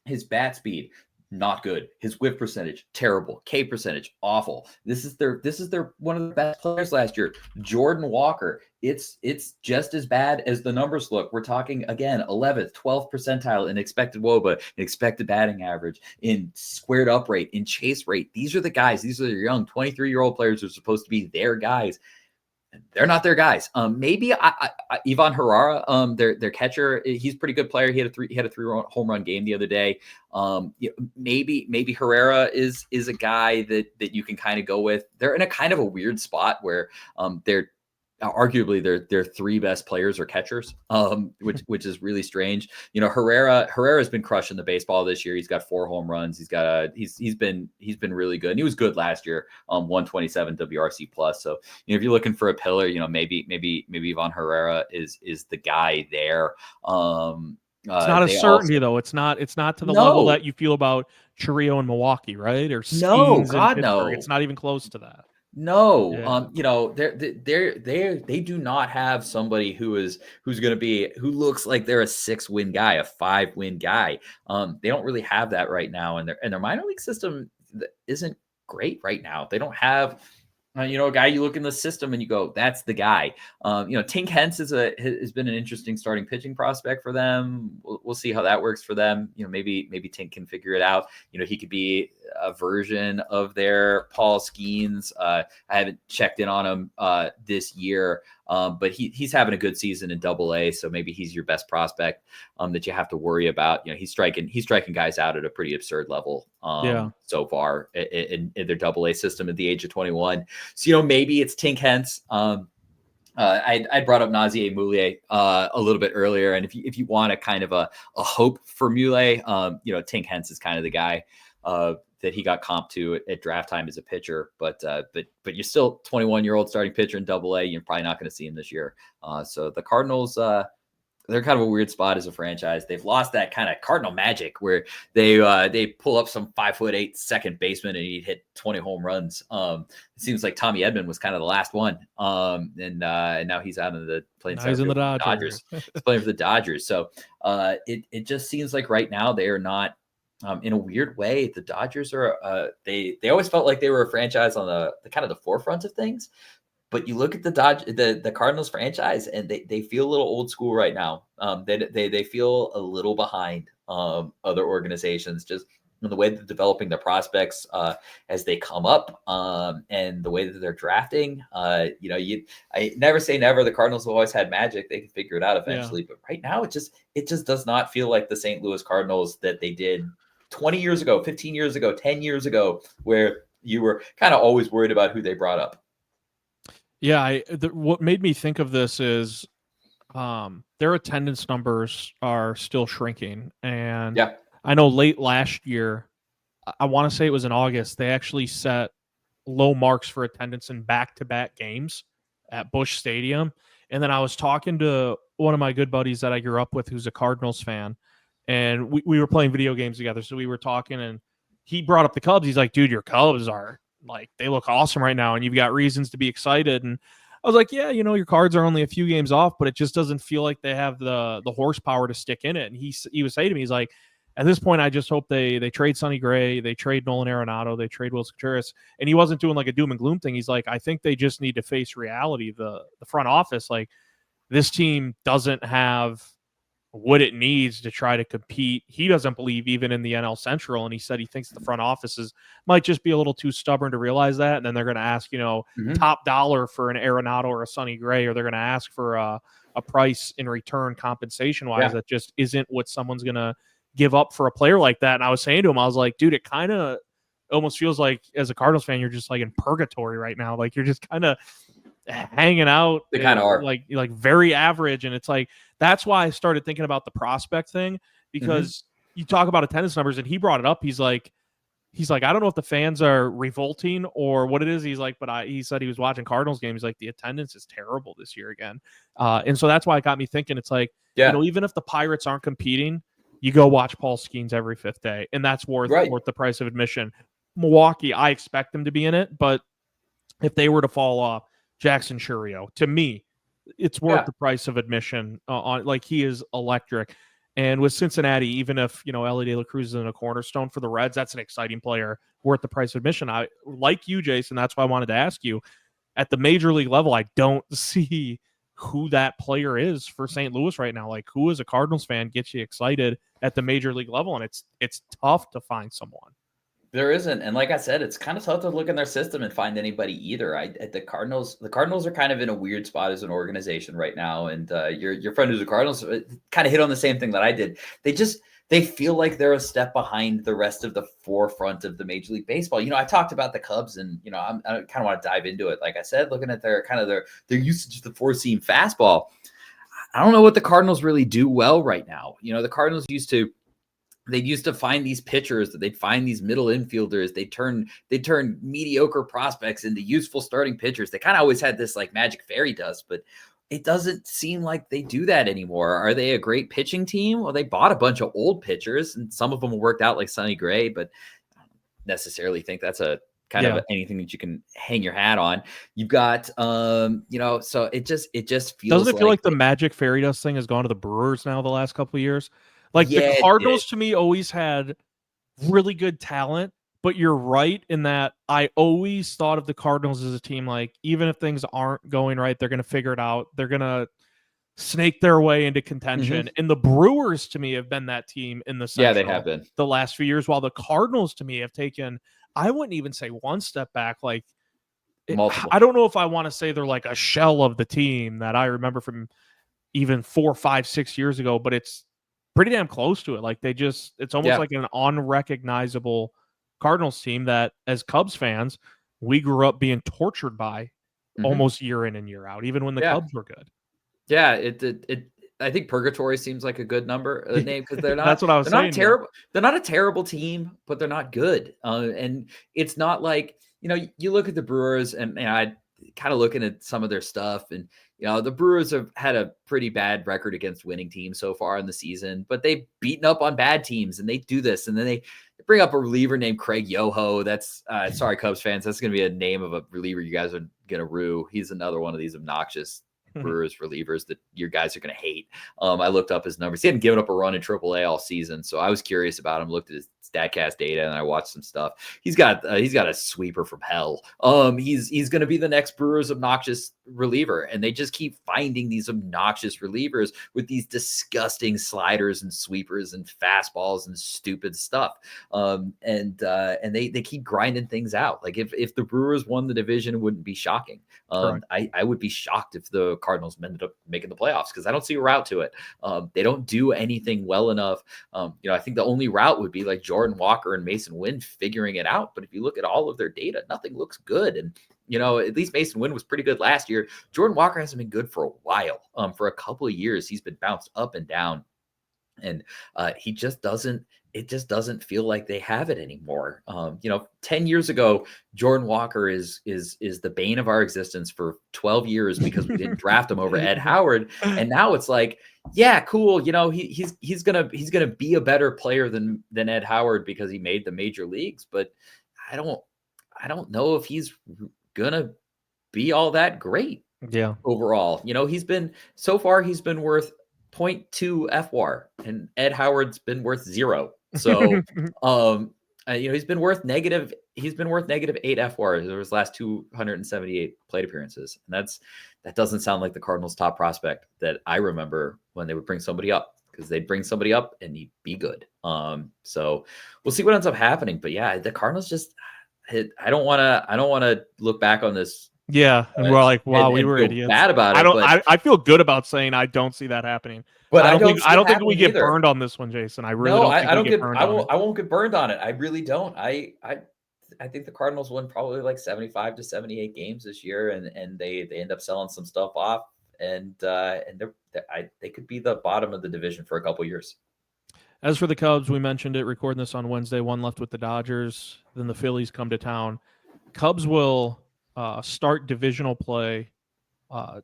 His bat speed, not good. His whiff percentage, terrible. K percentage, awful. This is their one of the best players last year. Jordan Walker, it's just as bad as the numbers look. We're talking again 11th, 12th percentile in expected WOBA, in expected batting average, in squared up rate, in chase rate. These are the guys. These are the young 23-year-old players who are supposed to be their guys. They're not their guys. Maybe Ivan Herrera, their catcher, he's a pretty good player. He had a 3 home run game the other day. Maybe Herrera is a guy that you can kind of go with. They're in a kind of a weird spot where they're arguably their 3 best players are catchers, which is really strange. Herrera's been crushing the baseball this year. He's got 4 home runs. He's been really good. And he was good last year, 127 WRC plus. So if you're looking for a pillar, maybe Ivan Herrera is the guy there. It's not a certainty though. It's not to the level that you feel about Chiriot in Milwaukee, right? Or Skeens in Pittsburgh. It's not even close to that. No, they do not have somebody who looks like they're a 6-win guy, a 5-win guy. They don't really have that right now, and their minor league system isn't great right now. They don't have a guy you look in the system and you go, that's the guy. Tink Hence has been an interesting starting pitching prospect for them. We'll see how that works for them. Maybe Tink can figure it out. He could be a version of their Paul Skeens. I haven't checked in on him this year, but he's having a good season in AA. So maybe he's your best prospect that you have to worry about. He's striking guys out at a pretty absurd level so far in their AA system at the age of 21. So maybe it's Tink Hence. I brought up Nazier Moulier a little bit earlier, and if you want a kind of a hope for Moulier, Tink Hence is kind of the guy that he got comped to at draft time as a pitcher, but you're still 21-year-old starting pitcher in AA. You're probably not going to see him this year. So the Cardinals, they're kind of a weird spot as a franchise. They've lost that kind of Cardinal magic where they pull up some 5'8" second baseman and he'd hit 20 home runs. It seems like Tommy Edman was kind of the last one. And now he's out in the playing. He's in the Dodgers. He's playing for the Dodgers. So it just seems like right now they are not. In a weird way, the Dodgers are. They always felt like they were a franchise on the kind of the forefront of things. But you look at the Cardinals franchise, and they feel a little old school right now. They feel a little behind other organizations, just in the way that they're developing their prospects as they come up, and the way that they're drafting. I never say never. The Cardinals have always had magic; they can figure it out eventually. Yeah. But right now, it just does not feel like the St. Louis Cardinals that they did 20 years ago, 15 years ago, 10 years ago, where you were kind of always worried about who they brought up. Yeah, what made me think of this is their attendance numbers are still shrinking. And I know late last year, I want to say it was in August, they actually set low marks for attendance in back-to-back games at Busch Stadium. And then I was talking to one of my good buddies that I grew up with who's a Cardinals fan, and we were playing video games together. So we were talking, and he brought up the Cubs. He's like, dude, your Cubs are like, they look awesome right now, and you've got reasons to be excited. And I was like, yeah, your Cards are only a few games off, but it just doesn't feel like they have the horsepower to stick in it. And he was saying to me, he's like, at this point, I just hope they trade Sonny Gray, they trade Nolan Arenado, they trade Wilson Contreras. And he wasn't doing like a doom and gloom thing. He's like, I think they just need to face reality. The front office, like, this team doesn't have what it needs to try to compete. He doesn't believe even in the NL Central, and he said he thinks the front offices might just be a little too stubborn to realize that, and then they're going to ask, top dollar for an Arenado or a Sonny Gray, or they're going to ask for a price in return compensation-wise that just isn't what someone's going to give up for a player like that. And I was saying to him, I was like, dude, it kind of almost feels like as a Cardinals fan, you're just like in purgatory right now. Like you're just kind of hanging out. They kind of are like very average. And it's like, that's why I started thinking about the prospect thing, because you talk about attendance numbers, and he brought it up. He's like, I don't know if the fans are revolting or what it is. He's like, but he said he was watching Cardinals games. He's like, the attendance is terrible this year again. And so that's why it got me thinking. It's like, even if the Pirates aren't competing, you go watch Paul Skeens every fifth day, and that's worth the price of admission. Milwaukee, I expect them to be in it, but if they were to fall off, Jackson Chourio, to me, it's worth the price of admission. Like, he is electric. And with Cincinnati, even if Ellie De La Cruz isn't a cornerstone for the Reds, that's an exciting player worth the price of admission. I like you, Jason. That's why I wanted to ask you. At the major league level, I don't see who that player is for St. Louis right now. Like, who as a Cardinals fan gets you excited at the major league level? And it's tough to find someone. There isn't. And like I said, it's kind of tough to look in their system and find anybody either. The Cardinals are kind of in a weird spot as an organization right now. And your friend who's a Cardinals kind of hit on the same thing that I did. They feel like they're a step behind the rest of the forefront of the Major League Baseball. I talked about the Cubs, and I kind of want to dive into it. Like I said, looking at their usage of the four-seam fastball, I don't know what the Cardinals really do well right now. The Cardinals used to find these pitchers, that they'd find these middle infielders. They turn mediocre prospects into useful starting pitchers. They kind of always had this like magic fairy dust, but it doesn't seem like they do that anymore. Are they a great pitching team? Well, they bought a bunch of old pitchers, and some of them worked out, like Sonny Gray, but I don't necessarily think that's a kind of anything that you can hang your hat on. You've got, so it just feels. Doesn't it feel like the magic fairy dust thing has gone to the Brewers now the last couple of years? Like, the Cardinals to me always had really good talent, but you're right in that I always thought of the Cardinals as a team, like, even if things aren't going right, they're going to figure it out. They're going to snake their way into contention. And the Brewers to me have been that team in the Central they have been the last few years, while the Cardinals to me have taken, I wouldn't even say one step back. Like, I don't know if I want to say they're like a shell of the team that I remember from even 4, 5, 6 years ago, but it's pretty damn close to it. Like, it's almost like an unrecognizable Cardinals team that, as Cubs fans, we grew up being tortured by almost year in and year out, even when the Cubs were good. Yeah, I think purgatory seems like a good name, because they're not. That's what I was saying. Terrible. They're not a terrible team, but they're not good. And it's not like, you look at the Brewers, and I kind of looking at some of their stuff, and the Brewers have had a pretty bad record against winning teams so far in the season, but they've beaten up on bad teams, and they do this. And then they bring up a reliever named Craig Yoho. That's sorry, Cubs fans, that's going to be a name of a reliever you guys are going to rue. He's another one of these obnoxious Brewers relievers that your guys are going to hate. I looked up his numbers. He hadn't given up a run in AAA all season, so I was curious about him. Looked at his StatCast data, and I watched some stuff. He's got a sweeper from hell. He's going to be the next Brewers obnoxious reliever, and they just keep finding these obnoxious relievers with these disgusting sliders and sweepers and fastballs and stupid stuff. And they keep grinding things out. Like, if the Brewers won the division, it wouldn't be shocking. I would be shocked if the Cardinals ended up making the playoffs, because I don't see a route to it. They don't do anything well enough. I think the only route would be like Jordan Walker and Mason Wynn figuring it out. But if you look at all of their data, nothing looks good. And, at least Mason Wynn was pretty good last year. Jordan Walker hasn't been good for a while. For a couple of years, he's been bounced up and down. And it just doesn't feel like they have it anymore. 10 years ago, Jordan Walker is the bane of our existence for 12 years because we didn't draft him over Ed Howard. And now it's like, yeah, cool. He's gonna be a better player than Ed Howard because he made the major leagues. But I don't know if he's gonna be all that great. Yeah. Overall, he's been worth 0.2 FWAR, and Ed Howard's been worth 0. So, he's been worth negative 8 FWAR over his last 278 plate appearances. And that doesn't sound like the Cardinals' top prospect that I remember when they would bring somebody up. because they'd bring somebody up and he'd be good. So we'll see what ends up happening. But yeah, the Cardinals just I don't want to look back on this. Yeah, and we're like, wow, we were feel idiots. bad about it. I feel good about saying I don't see that happening. But I don't think we get either. burned on this one, Jason. I really don't think we get burned on it. I won't get burned on it. I really don't. I think the Cardinals win probably like 75 to 78 games this year, and they end up selling some stuff off, and they could be the bottom of the division for a couple years. As for the Cubs, we mentioned it, recording this on Wednesday, one left with the Dodgers. Then the Phillies come to town. Cubs will start divisional play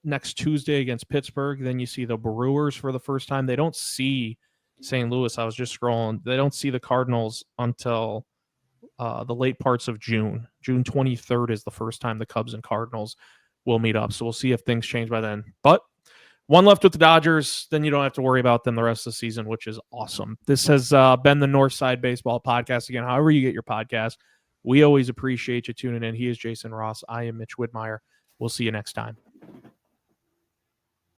next Tuesday against Pittsburgh. Then you see the Brewers for the first time. They don't see St. Louis. I was just scrolling. They don't see the Cardinals until the late parts of June. June 23rd is the first time the Cubs and Cardinals will meet up. So we'll see if things change by then. But one left with the Dodgers, then you don't have to worry about them the rest of the season, which is awesome. This has been the Northside Baseball Podcast. Again, however you get your podcast, we always appreciate you tuning in. He is Jason Ross. I am Mitch Widmeyer. We'll see you next time.